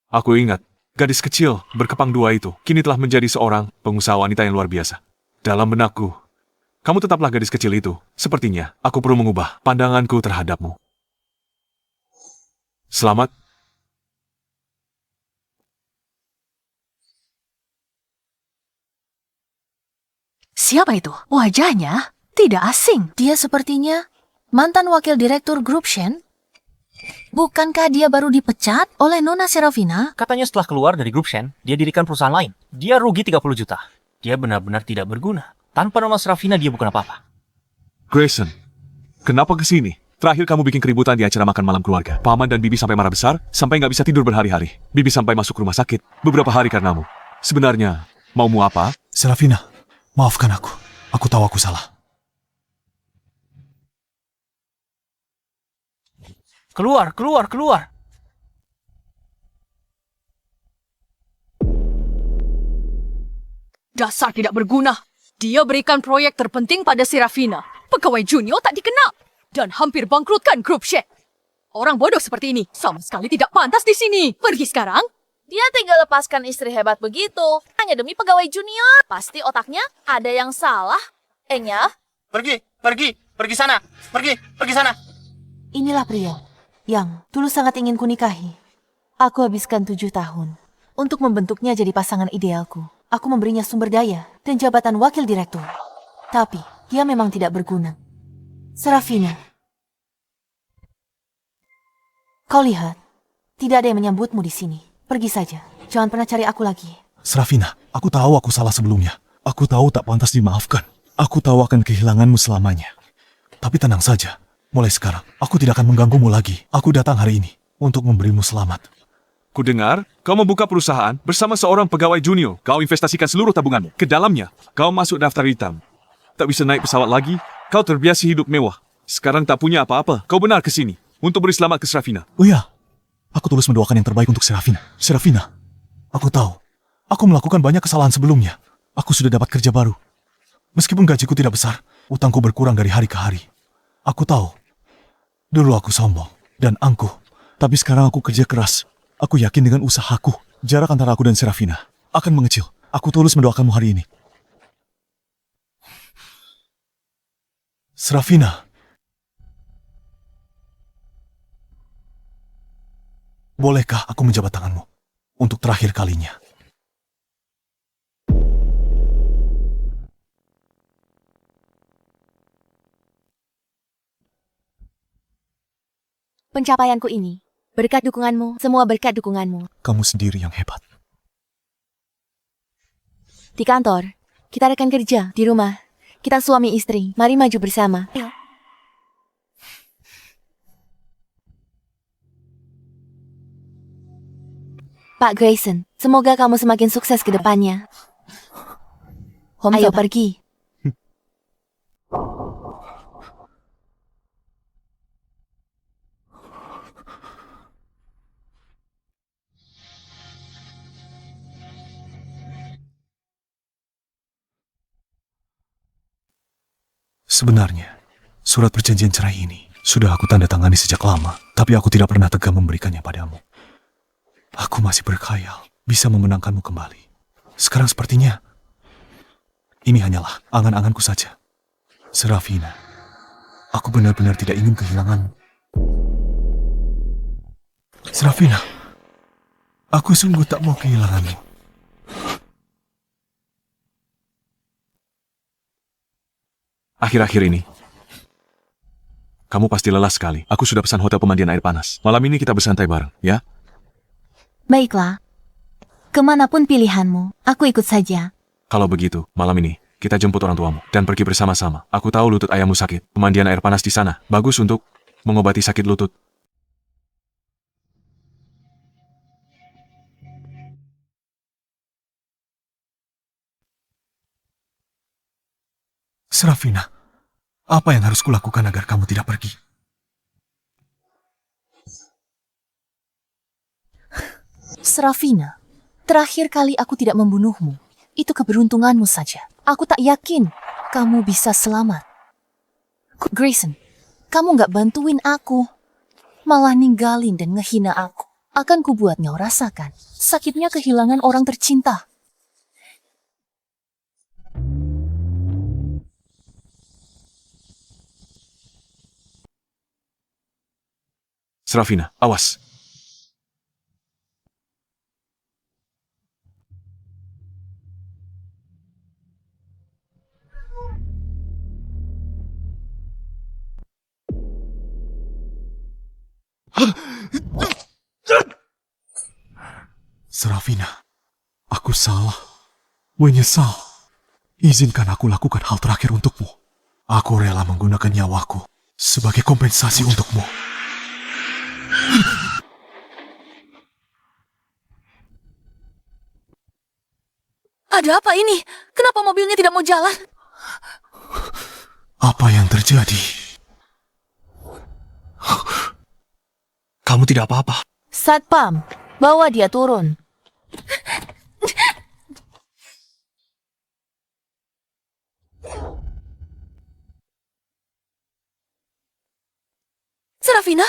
Aku ingat, gadis kecil berkepang dua itu kini telah menjadi seorang pengusaha wanita yang luar biasa. Dalam benakku, kamu tetaplah gadis kecil itu. Sepertinya aku perlu mengubah pandanganku terhadapmu. Selamat. Siapa itu? Wajahnya tidak asing. Dia sepertinya mantan wakil direktur grup Shen. Bukankah dia baru dipecat oleh Nona Serafina? Katanya setelah keluar dari grup Shen, dia dirikan perusahaan lain. Dia rugi 30 juta. Dia benar-benar tidak berguna. Tanpa Nona Serafina, dia bukan apa-apa. Grayson, kenapa kesini? Terakhir kamu bikin keributan di acara makan malam keluarga. Paman dan Bibi sampai marah besar, sampai nggak bisa tidur berhari-hari. Bibi sampai masuk rumah sakit beberapa hari karenamu. Sebenarnya, maumu apa? Serafina, maafkan aku. Aku tahu aku salah. Keluar, keluar, keluar. Dasar tidak berguna. Dia berikan proyek terpenting pada Serafina. Pegawai junior tak dikenal. Dan hampir bangkrutkan grup Shen. Orang bodoh seperti ini sama sekali tidak pantas di sini. Pergi sekarang. Dia tinggal lepaskan istri hebat begitu. Hanya demi pegawai junior. Pasti otaknya ada yang salah. Enya? Pergi sana. Pergi sana. Inilah pria yang dulu sangat ingin kunikahi. Aku habiskan 7 tahun untuk membentuknya jadi pasangan idealku. Aku memberinya sumber daya dan jabatan wakil direktur. Tapi dia memang tidak berguna. Serafina, kau lihat, tidak ada yang menyambutmu di sini. Pergi saja, jangan pernah cari aku lagi. Serafina, aku tahu aku salah sebelumnya. Aku tahu tak pantas dimaafkan. Aku tahu akan kehilanganmu selamanya. Tapi tenang saja, Mulai sekarang, aku tidak akan mengganggumu lagi. Aku datang hari ini untuk memberimu selamat. Ku dengar, kau membuka perusahaan bersama seorang pegawai junior. Kau investasikan seluruh tabunganmu ke dalamnya. Kau masuk daftar hitam. Tak bisa naik pesawat lagi. Kau terbiasa hidup mewah. Sekarang tak punya apa-apa. Kau benar ke sini untuk beri selamat ke Serafina. Oh iya, aku tulus mendoakan yang terbaik untuk Serafina. Serafina, aku tahu. Aku melakukan banyak kesalahan sebelumnya. Aku sudah dapat kerja baru. Meskipun gajiku tidak besar, utangku berkurang dari hari ke hari. Aku tahu. Dulu aku sombong dan angkuh. Tapi sekarang aku kerja keras. Aku yakin dengan usahaku, jarak antara aku dan Serafina akan mengecil. Aku tulus mendoakanmu hari ini. Serafina, bolehkah aku menjabat tanganmu untuk terakhir kalinya? Pencapaianku ini, berkat dukunganmu, semua berkat dukunganmu. Kamu sendiri yang hebat. Di kantor, kita rekan kerja. Di rumah, kita suami istri. Mari maju bersama. Ayo. Pak Grayson, semoga kamu semakin sukses ke depannya. Ayo pergi. Sebenarnya, surat perjanjian cerai ini sudah aku tanda tangani sejak lama, tapi aku tidak pernah tega memberikannya padamu. Aku masih berkhayal bisa memenangkanmu kembali. Sekarang sepertinya ini hanyalah angan-anganku saja. Serafina, aku benar-benar tidak ingin kehilanganmu. Serafina, aku sungguh tak mau kehilanganmu. Akhir-akhir ini, kamu pasti lelah sekali. Aku sudah pesan hotel pemandian air panas. Malam ini kita bersantai bareng, ya? Baiklah. Kemanapun pilihanmu, aku ikut saja. Kalau begitu, malam ini kita jemput orang tuamu dan pergi bersama-sama. Aku tahu lutut ayahmu sakit. Pemandian air panas di sana bagus untuk mengobati sakit lutut. Serafina, apa yang harus kulakukan agar kamu tidak pergi? Serafina, terakhir kali aku tidak membunuhmu. Itu keberuntunganmu saja. Aku tak yakin kamu bisa selamat. Grayson, kamu nggak bantuin aku. Malah ninggalin dan ngehina aku. Akan kubuat kau rasakan sakitnya kehilangan orang tercinta. Serafina, awas. Serafina, aku salah. Menyesal. Izinkan aku lakukan hal terakhir untukmu. Aku rela menggunakan nyawaku sebagai kompensasi untukmu. Ada apa ini? Kenapa mobilnya tidak mau jalan? Apa yang terjadi? Kamu tidak apa-apa. Satpam, bawa dia turun. Serafina,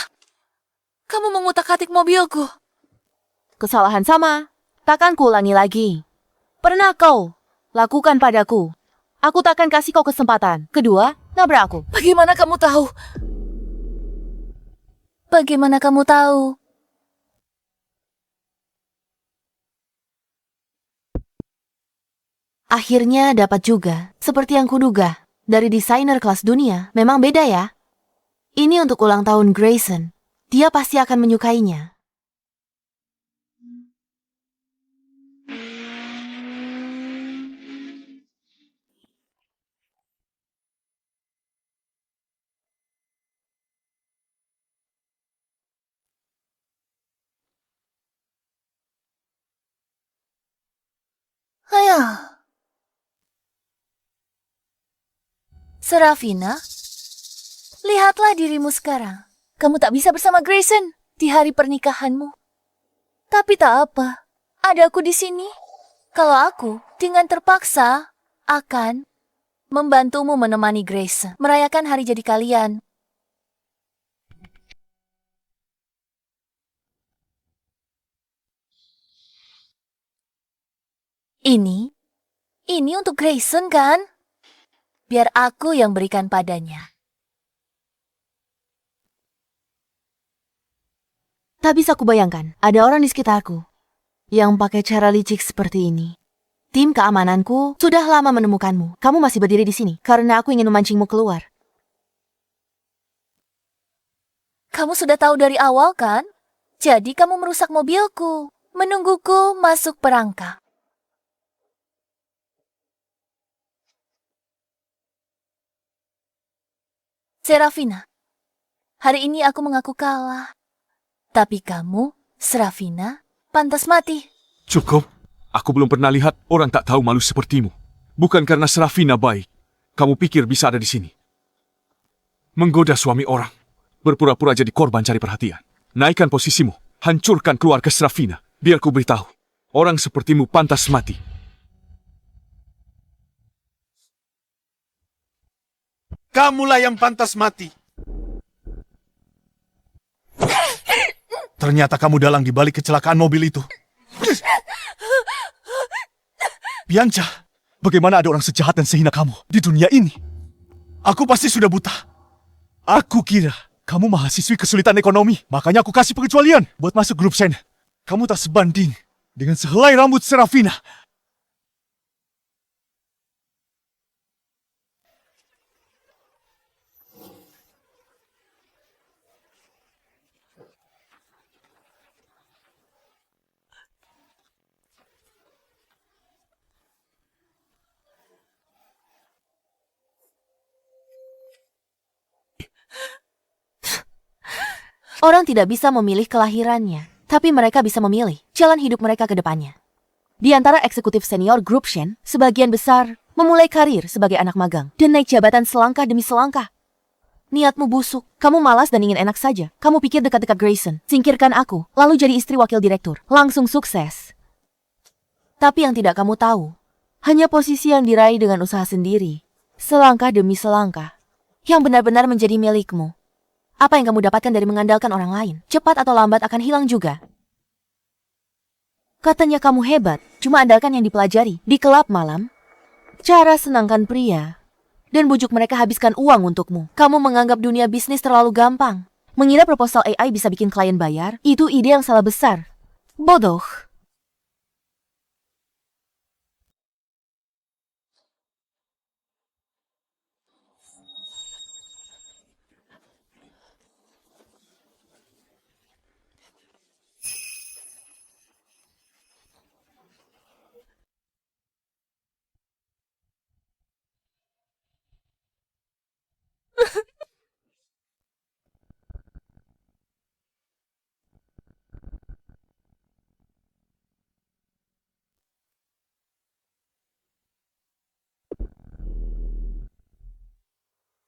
kamu mengutak-atik mobilku. Kesalahan sama, takkan kuulangi lagi. Pernah kau lakukan padaku. Aku takkan kasih kau kesempatan. Kedua, nabrak aku. Bagaimana kamu tahu? Bagaimana kamu tahu? Akhirnya dapat juga. Seperti yang kuduga. Dari desainer kelas dunia, memang beda ya. Ini untuk ulang tahun Grayson. Dia pasti akan menyukainya. Ayah. Serafina, lihatlah dirimu sekarang. Kamu tak bisa bersama Grayson di hari pernikahanmu. Tapi tak apa, ada aku di sini. Kalau aku dengan terpaksa akan membantumu menemani Grayson merayakan hari jadi kalian. Ini untuk Grayson kan? Biar aku yang berikan padanya. Tak bisa kubayangkan, ada orang di sekitarku yang pakai cara licik seperti ini. Tim keamananku sudah lama menemukanmu. Kamu masih berdiri di sini karena aku ingin memancingmu keluar. Kamu sudah tahu dari awal kan? Jadi kamu merusak mobilku, menungguku masuk perangkap. Serafina, hari ini aku mengaku kalah. Tapi kamu, Serafina, pantas mati. Cukup. Aku belum pernah lihat orang tak tahu malu sepertimu. Bukan karena Serafina baik. Kamu pikir bisa ada di sini. Menggoda suami orang. Berpura-pura jadi korban cari perhatian. Naikkan posisimu. Hancurkan keluarga Serafina. Biar ku beritahu. Orang sepertimu pantas mati. Kamulah yang pantas mati. Ternyata kamu dalang di balik kecelakaan mobil itu. Bianca, bagaimana ada orang sejahat dan sehina kamu di dunia ini? Aku pasti sudah buta. Aku kira kamu mahasiswi kesulitan ekonomi. Makanya aku kasih pengecualian buat masuk grup Sen. Kamu tak sebanding dengan sehelai rambut Serafina. Orang tidak bisa memilih kelahirannya, tapi mereka bisa memilih jalan hidup mereka ke depannya. Di antara eksekutif senior grup Shen, sebagian besar memulai karir sebagai anak magang dan naik jabatan selangkah demi selangkah. Niatmu busuk, kamu malas dan ingin enak saja. Kamu pikir dekat-dekat Grayson, singkirkan aku, lalu jadi istri wakil direktur, langsung sukses. Tapi yang tidak kamu tahu, hanya posisi yang diraih dengan usaha sendiri, selangkah demi selangkah, yang benar-benar menjadi milikmu. Apa yang kamu dapatkan dari mengandalkan orang lain, cepat atau lambat akan hilang juga. Katanya kamu hebat, cuma andalkan yang dipelajari di kelab malam, cara senangkan pria, dan bujuk mereka habiskan uang untukmu. Kamu menganggap dunia bisnis terlalu gampang. Mengira proposal AI bisa bikin klien bayar, itu ide yang salah besar. Bodoh.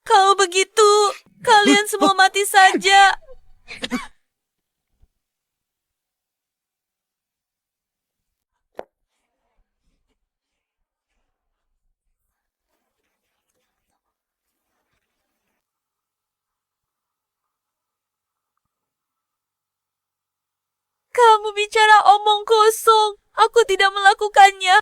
Kalau begitu, kalian semua mati saja. Kamu bicara omong kosong. Aku tidak melakukannya.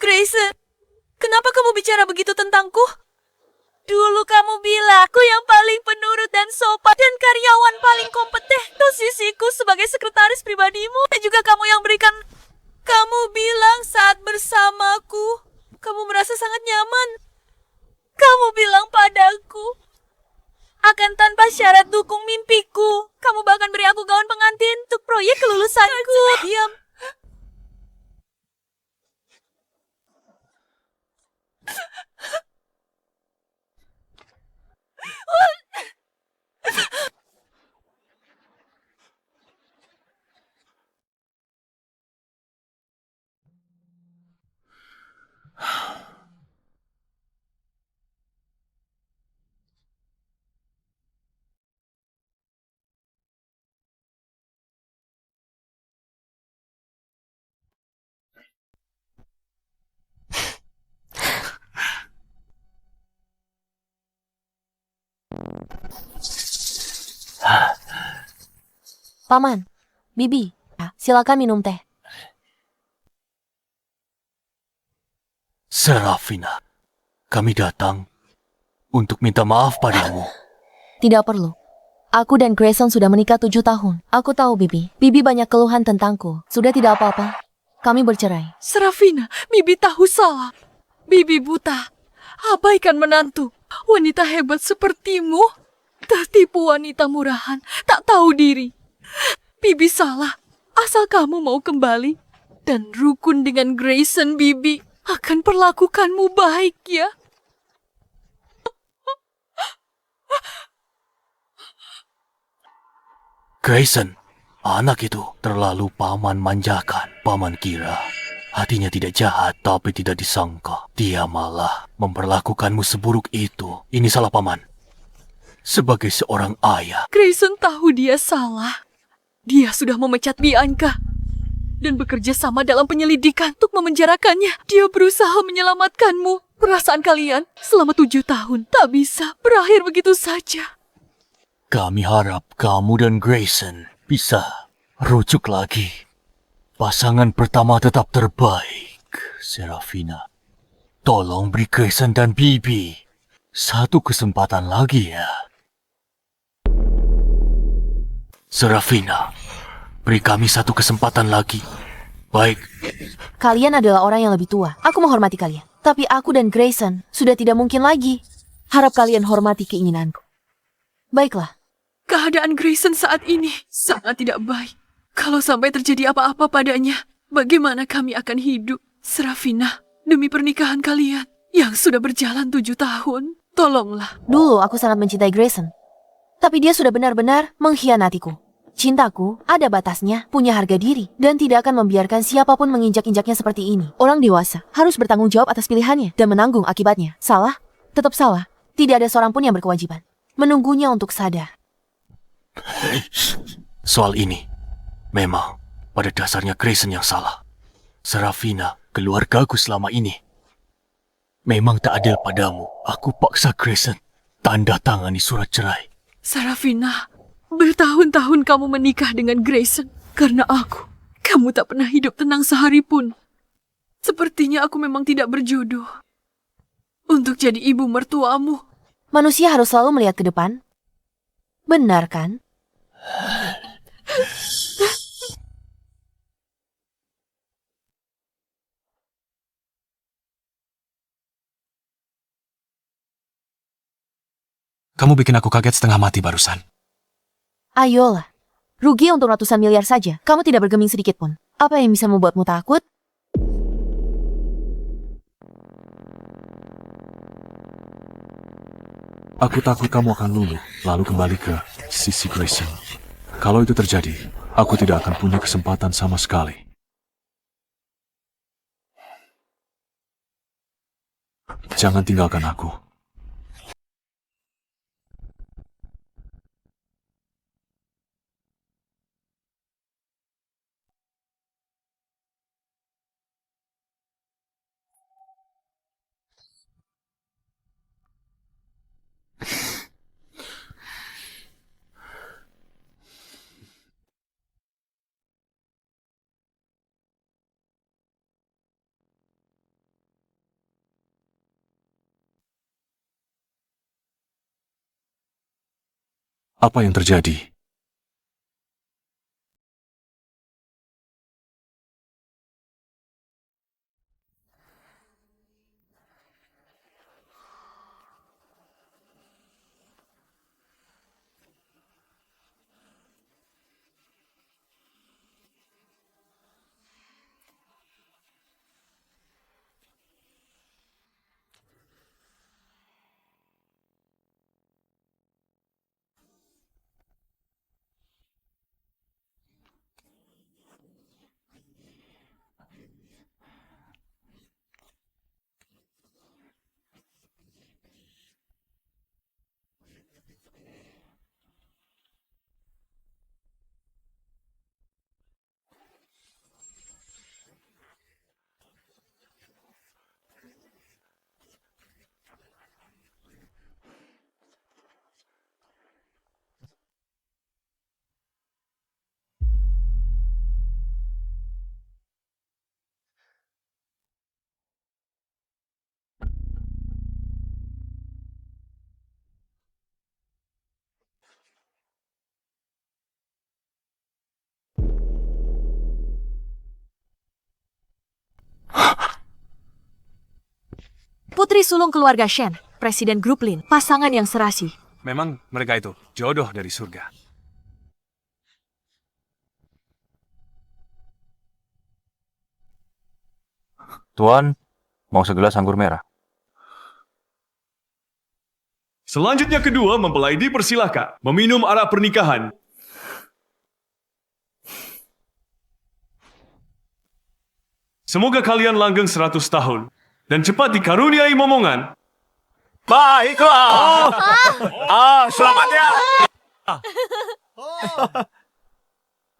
Grayson, kenapa kamu bicara begitu tentangku? Dulu kamu bilang aku yang paling penurut dan sopan dan karyawan paling kompeten. Posisiku sebagai sekretaris pribadimu dan juga kamu yang berikan. Kamu bilang saat bersamaku, kamu merasa sangat nyaman. Kamu bilang padaku, akan tanpa syarat dukung mimpiku. Kamu bahkan beri aku gaun pengantin untuk proyek kelulusanku. Diam. Paman, Bibi, silakan minum teh. Serafina, kami datang untuk minta maaf padamu. Tidak perlu. Aku dan Grayson sudah menikah 7 tahun. Aku tahu, Bibi. Bibi banyak keluhan tentangku. Sudah tidak apa-apa. Kami bercerai. Serafina, Bibi tahu salah. Bibi buta. Abaikan menantu. Wanita hebat sepertimu. Tertipu wanita murahan. Tak tahu diri. Bibi salah. Asal kamu mau kembali. Dan rukun dengan Grayson, Bibi akan perlakukanmu baik ya. Grayson, anak itu terlalu paman manjakan. Paman kira hatinya tidak jahat, tapi tidak disangka dia malah memperlakukanmu seburuk itu. Ini salah paman. Sebagai seorang ayah, Grayson tahu dia salah. Dia sudah memecat Bianca dan bekerja sama dalam penyelidikan untuk memenjarakannya. Dia berusaha menyelamatkanmu. Perasaan kalian selama 7 tahun tak bisa berakhir begitu saja. kami harap kamu dan Grayson bisa rujuk lagi. Pasangan pertama tetap terbaik, Serafina. Tolong beri Grayson dan Bibi satu kesempatan lagi ya. Serafina, beri kami satu kesempatan lagi. Baik, Kalian adalah orang yang lebih tua. Aku menghormati kalian. Tapi aku dan Grayson sudah tidak mungkin lagi. Harap kalian hormati keinginanku. Baiklah. Keadaan Grayson saat ini sangat tidak baik. Kalau sampai terjadi apa-apa padanya, bagaimana kami akan hidup? Serafina, demi pernikahan kalian yang sudah berjalan 7 tahun, tolonglah. Dulu aku sangat mencintai Grayson. Tapi dia sudah benar-benar mengkhianatiku. Cintaku ada batasnya, punya harga diri, dan tidak akan membiarkan siapapun menginjak-injaknya seperti ini. Orang dewasa harus bertanggung jawab atas pilihannya dan menanggung akibatnya. Salah? Tetap salah. Tidak ada seorang pun yang berkewajiban menunggunya untuk sadar. soal ini memang pada dasarnya Grayson yang salah. Serafina, keluargaku selama ini memang tak adil padamu. Aku paksa Grayson tanda tangani surat cerai. Serafina, bertahun-tahun kamu menikah dengan Grayson. Karena aku, kamu tak pernah hidup tenang sehari pun. Sepertinya aku memang tidak berjodoh untuk jadi ibu mertuamu. Manusia harus selalu melihat ke depan. Benar kan? Kamu bikin aku kaget setengah mati barusan. Ayolah. Rugi untuk ratusan miliar saja. Kamu tidak bergeming sedikit pun. Apa yang bisa membuatmu takut? Aku takut kamu akan luluh, lalu kembali ke sisi Grayson. Kalau itu terjadi, aku tidak akan punya kesempatan sama sekali. Jangan tinggalkan aku. Apa yang terjadi? Putri sulung keluarga Shen, Presiden Grup Lin, pasangan yang serasi. Memang mereka itu jodoh dari surga. Tuan, mau segelas anggur merah? Selanjutnya kedua mempelai dipersilakan meminum arak pernikahan. Semoga kalian langgeng 100 tahun dan cepat dikaruniai momongan. Baiklah. Selamat ya.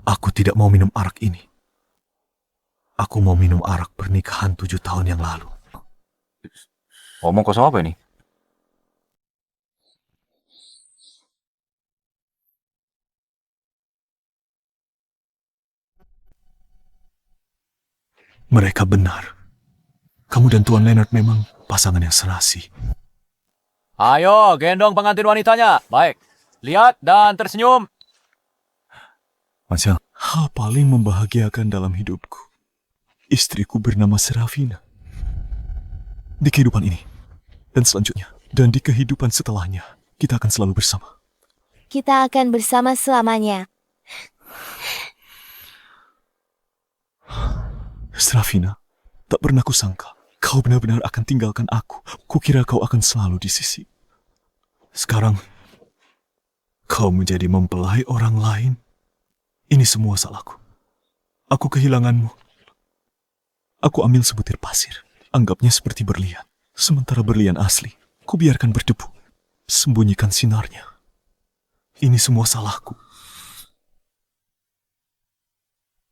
Aku tidak mau minum arak ini. Aku mau minum arak pernikahan 7 tahun yang lalu. Ngomong kosong apa ini? Mereka benar. Kamu dan Tuan Leonard memang pasangan yang serasi. Ayo, gendong pengantin wanitanya. Baik, lihat dan tersenyum. Marcel, hal paling membahagiakan dalam hidupku, istriku bernama Serafina. Di kehidupan ini, dan selanjutnya, dan di kehidupan setelahnya, kita akan selalu bersama. Kita akan bersama selamanya. Serafina, tak pernah kusangka kau benar-benar akan tinggalkan aku. Kukira kau akan selalu di sisi. Sekarang, kau menjadi mempelai orang lain. Ini semua salahku. Aku kehilanganmu. Aku ambil sebutir pasir, anggapnya seperti berlian. Sementara berlian asli, ku biarkan berdebu. Sembunyikan sinarnya. Ini semua salahku.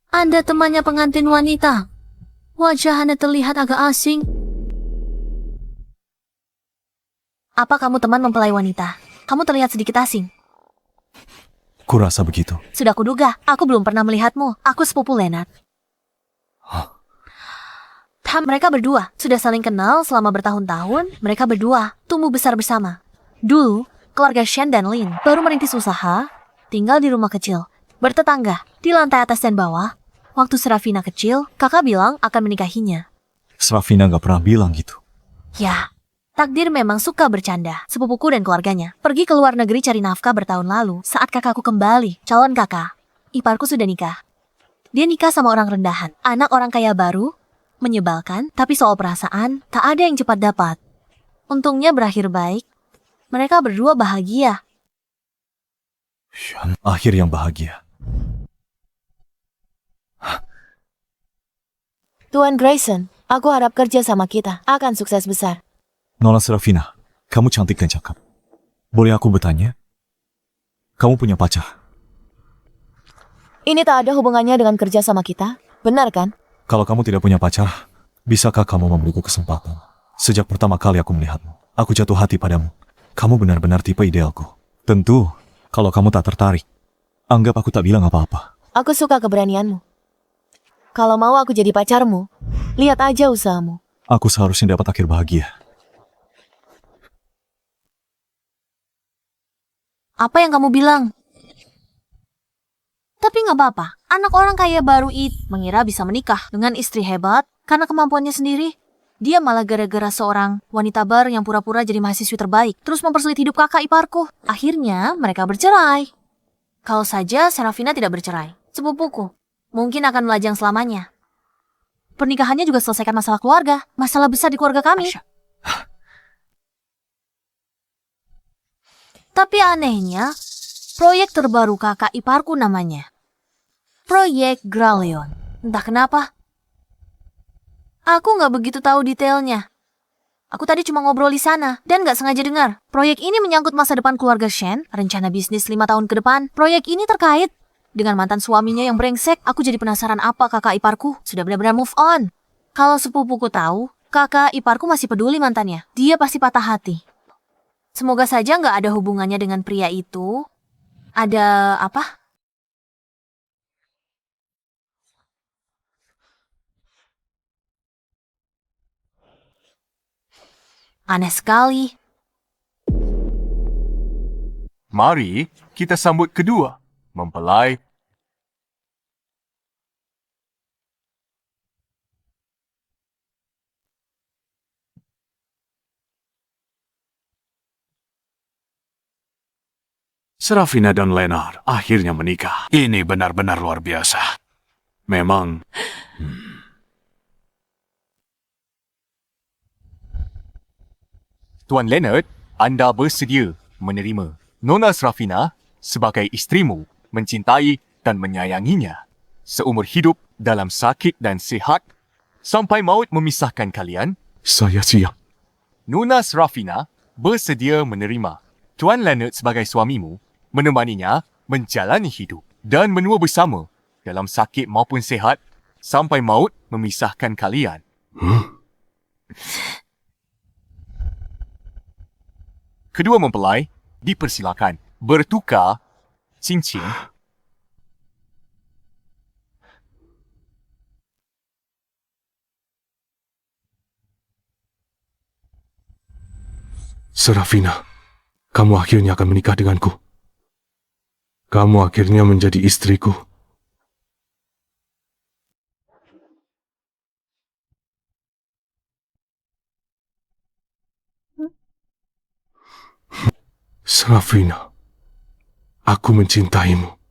Anda temannya pengantin wanita. Wajah Anda terlihat agak asing. Apa kamu teman mempelai wanita? Kamu terlihat sedikit asing. Kurasa begitu. Sudah kuduga, aku belum pernah melihatmu. Aku sepupu Leonard. Mereka berdua sudah saling kenal selama bertahun-tahun. Mereka berdua tumbuh besar bersama. Dulu, keluarga Shen dan Lin baru merintis usaha, tinggal di rumah kecil, bertetangga di lantai atas dan bawah. Waktu Serafina kecil, kakak bilang akan menikahinya. Serafina gak pernah bilang gitu. Ya, takdir memang suka bercanda. Sepupuku dan keluarganya pergi ke luar negeri cari nafkah bertahun lalu. Saat kakakku kembali, calon kakak, iparku sudah nikah. Dia nikah sama orang rendahan, anak orang kaya baru. Menyebalkan, tapi soal perasaan, tak ada yang cepat dapat. Untungnya berakhir baik. Mereka berdua bahagia. Akhir yang bahagia. Tuan Grayson, aku harap kerja sama kita akan sukses besar. Nona Serafina, kamu cantik dan cakep. Boleh aku bertanya? Kamu punya pacar? Ini tak ada hubungannya dengan kerja sama kita, benar kan? Kalau kamu tidak punya pacar, bisakah kamu memberiku kesempatan? Sejak pertama kali aku melihatmu, aku jatuh hati padamu. Kamu benar-benar tipe idealku. Tentu, kalau kamu tak tertarik, anggap aku tak bilang apa-apa. Aku suka keberanianmu. Kalau mau aku jadi pacarmu, lihat aja usahamu. Aku seharusnya dapat akhir bahagia. Apa yang kamu bilang? Tapi nggak apa-apa, anak orang kaya baru itu mengira bisa menikah dengan istri hebat karena kemampuannya sendiri. Dia malah gara-gara seorang wanita baru yang pura-pura jadi mahasiswi terbaik, terus mempersulit hidup kakak iparku. Akhirnya mereka bercerai. Kalau saja Serafina tidak bercerai, sepupuku mungkin akan melajang selamanya. Pernikahannya juga selesaikan masalah keluarga, masalah besar di keluarga kami. Tapi anehnya, proyek terbaru kakak iparku namanya Proyek Gralion. Entah kenapa. Aku nggak begitu tahu detailnya. Aku tadi cuma ngobrol di sana dan nggak sengaja dengar. Proyek ini menyangkut masa depan keluarga Shen, rencana bisnis 5 tahun ke depan. Proyek ini terkait dengan mantan suaminya yang brengsek. Aku jadi penasaran apa kakak iparku sudah benar-benar move on. Kalau sepupuku tahu, kakak iparku masih peduli mantannya. Dia pasti patah hati. Semoga saja nggak ada hubungannya dengan pria itu. Ada apa? Aneh sekali. Mari kita sambut kedua mempelai. Serafina dan Leonard akhirnya menikah. Ini benar-benar luar biasa. Memang... Tuan Leonard, anda bersedia menerima Nona Serafina sebagai isterimu, mencintai dan menyayanginya seumur hidup dalam sakit dan sihat sampai maut memisahkan kalian? Saya siap. Nona Serafina bersedia menerima Tuan Leonard sebagai suamimu, menemaninya menjalani hidup dan menua bersama dalam sakit maupun sihat sampai maut memisahkan kalian. Kedua mempelai dipersilakan bertukar cincin. Serafina, kamu akhirnya akan menikah denganku. Kamu akhirnya menjadi istriku. Serafina, aku mencintaimu.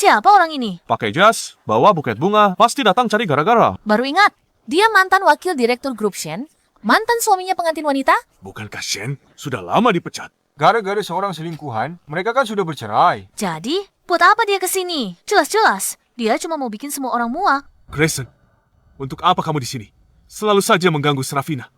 Siapa orang ini? Pakai jas, bawa buket bunga, pasti datang cari gara-gara. Baru ingat, dia mantan wakil direktur grup Shen, mantan suaminya pengantin wanita. Bukankah Shen sudah lama dipecat? Gara-gara seorang selingkuhan, mereka kan sudah bercerai. Jadi, buat apa dia kesini? Jelas-jelas, dia cuma mau bikin semua orang muak. Grayson, untuk apa kamu di sini? Selalu saja mengganggu Serafina.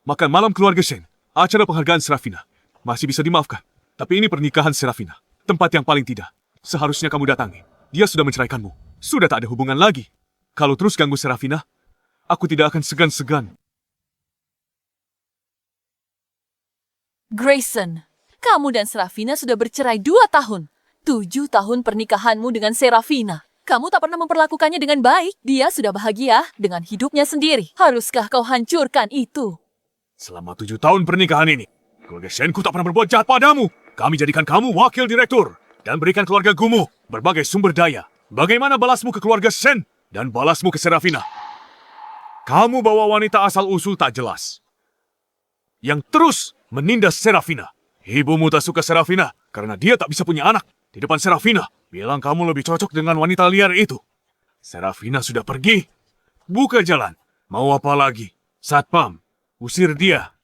Makan malam keluarga Shen, acara penghargaan Serafina. Masih bisa dimaafkan. Tapi ini pernikahan Serafina. Tempat yang paling tidak. Seharusnya kamu datangi. Dia sudah menceraikanmu. Sudah tak ada hubungan lagi. Kalau terus ganggu Serafina, aku tidak akan segan-segan. Grayson, kamu dan Serafina sudah bercerai 2 tahun. 7 tahun pernikahanmu dengan Serafina. Kamu tak pernah memperlakukannya dengan baik. Dia sudah bahagia dengan hidupnya sendiri. Haruskah kau hancurkan itu? Selama 7 tahun pernikahan ini, keluarga Shenku tak pernah berbuat jahat padamu. Kami jadikan kamu wakil direktur dan berikan keluarga Gumu berbagai sumber daya. Bagaimana balasmu ke keluarga Shen dan balasmu ke Serafina? Kamu bawa wanita asal-usul tak jelas yang terus menindas Serafina. Ibumu tak suka Serafina karena dia tak bisa punya anak. Di depan Serafina, bilang kamu lebih cocok dengan wanita liar itu. Serafina sudah pergi. Buka jalan. Mau apa lagi? Satpam, usir dia.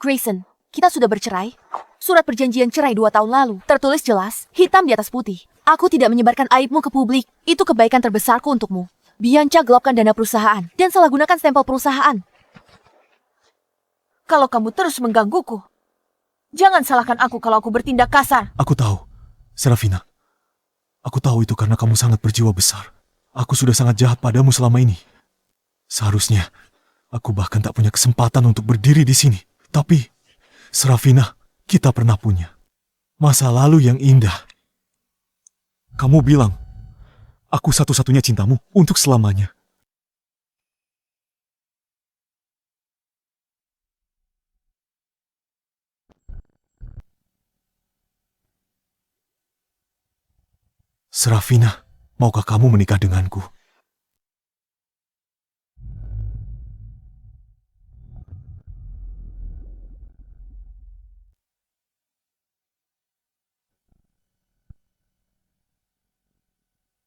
Grayson, kita sudah bercerai. Surat perjanjian cerai 2 tahun lalu. Tertulis jelas, hitam di atas putih. Aku tidak menyebarkan aibmu ke publik. Itu kebaikan terbesarku untukmu. Bianca gelapkan dana perusahaan dan salah gunakan stempel perusahaan. Kalau kamu terus menggangguku, jangan salahkan aku kalau aku bertindak kasar. Aku tahu, Serafina. Aku tahu itu karena kamu sangat berjiwa besar. Aku sudah sangat jahat padamu selama ini. Seharusnya, aku bahkan tak punya kesempatan untuk berdiri di sini. Tapi, Serafina, kita pernah punya masa lalu yang indah. Kamu bilang, aku satu-satunya cintamu untuk selamanya. Serafina, maukah kamu menikah denganku?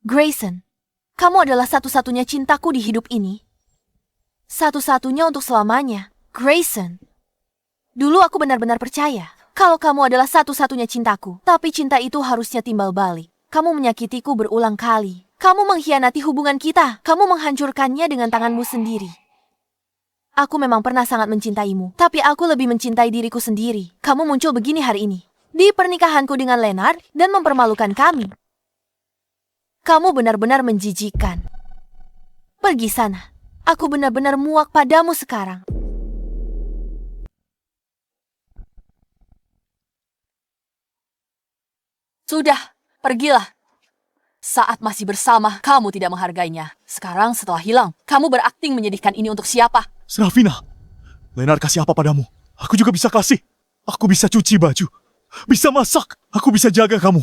Grayson, kamu adalah satu-satunya cintaku di hidup ini. Satu-satunya untuk selamanya. Grayson, dulu aku benar-benar percaya kalau kamu adalah satu-satunya cintaku. Tapi cinta itu harusnya timbal balik. Kamu menyakitiku berulang kali. Kamu mengkhianati hubungan kita. Kamu menghancurkannya dengan tanganmu sendiri. Aku memang pernah sangat mencintaimu, tapi aku lebih mencintai diriku sendiri. Kamu muncul begini hari ini, di pernikahanku dengan Leonard, dan mempermalukan kami. Kamu benar-benar menjijikkan. Pergi sana. Aku benar-benar muak padamu sekarang. Sudah, pergilah. Saat masih bersama, kamu tidak menghargainya. Sekarang setelah hilang, kamu berakting menyedihkan ini untuk siapa? Serafina, Leonard kasih apa padamu? Aku juga bisa kasih. Aku bisa cuci baju, bisa masak, aku bisa jaga kamu.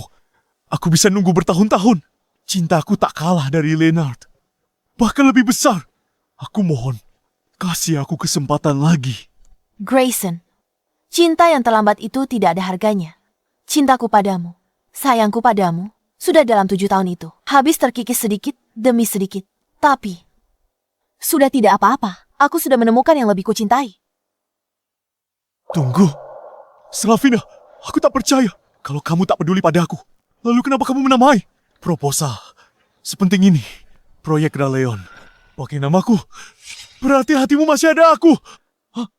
Aku bisa nunggu bertahun-tahun. Cintaku tak kalah dari Leonard. Bahkan lebih besar. Aku mohon, kasih aku kesempatan lagi. Grayson, cinta yang terlambat itu tidak ada harganya. Cintaku padamu, sayangku padamu, sudah dalam 7 tahun itu. Habis terkikis sedikit demi sedikit. Tapi, sudah tidak apa-apa. Aku sudah menemukan yang lebih kucintai. Tunggu. Serafina, aku tak percaya kalau kamu tak peduli padaku. Lalu kenapa kamu menamai proposal sepenting ini? Proyek Raleon. Pakai namaku. Berarti hatimu masih ada aku. Hah?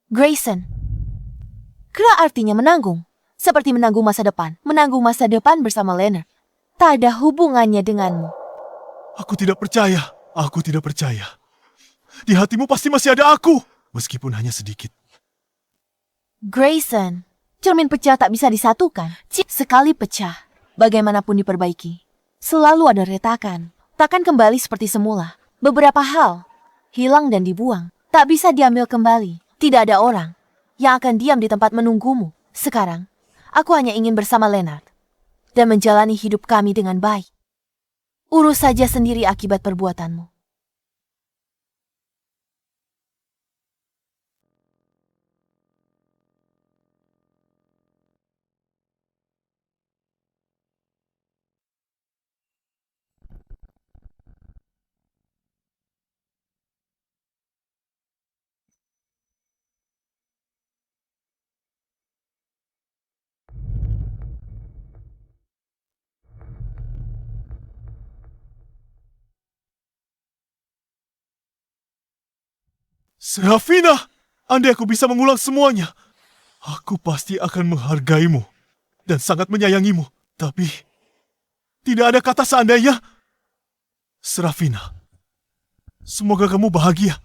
Grayson, kera artinya menanggung. Seperti menanggung masa depan. Menanggung masa depan bersama Leonard. Tak ada hubungannya denganmu. Aku tidak percaya. Aku tidak percaya. Di hatimu pasti masih ada aku. Meskipun hanya sedikit. Grayson, cermin pecah tak bisa disatukan. Sekali pecah, bagaimanapun diperbaiki, selalu ada retakan. Takkan kembali seperti semula. Beberapa hal hilang dan dibuang. Tak bisa diambil kembali. Tidak ada orang yang akan diam di tempat menunggumu. Sekarang, aku hanya ingin bersama Leonard dan menjalani hidup kami dengan baik. Urus saja sendiri akibat perbuatanmu. Serafina, andai aku bisa mengulang semuanya, aku pasti akan menghargaimu dan sangat menyayangimu. Tapi, tidak ada kata seandainya. Serafina, semoga kamu bahagia.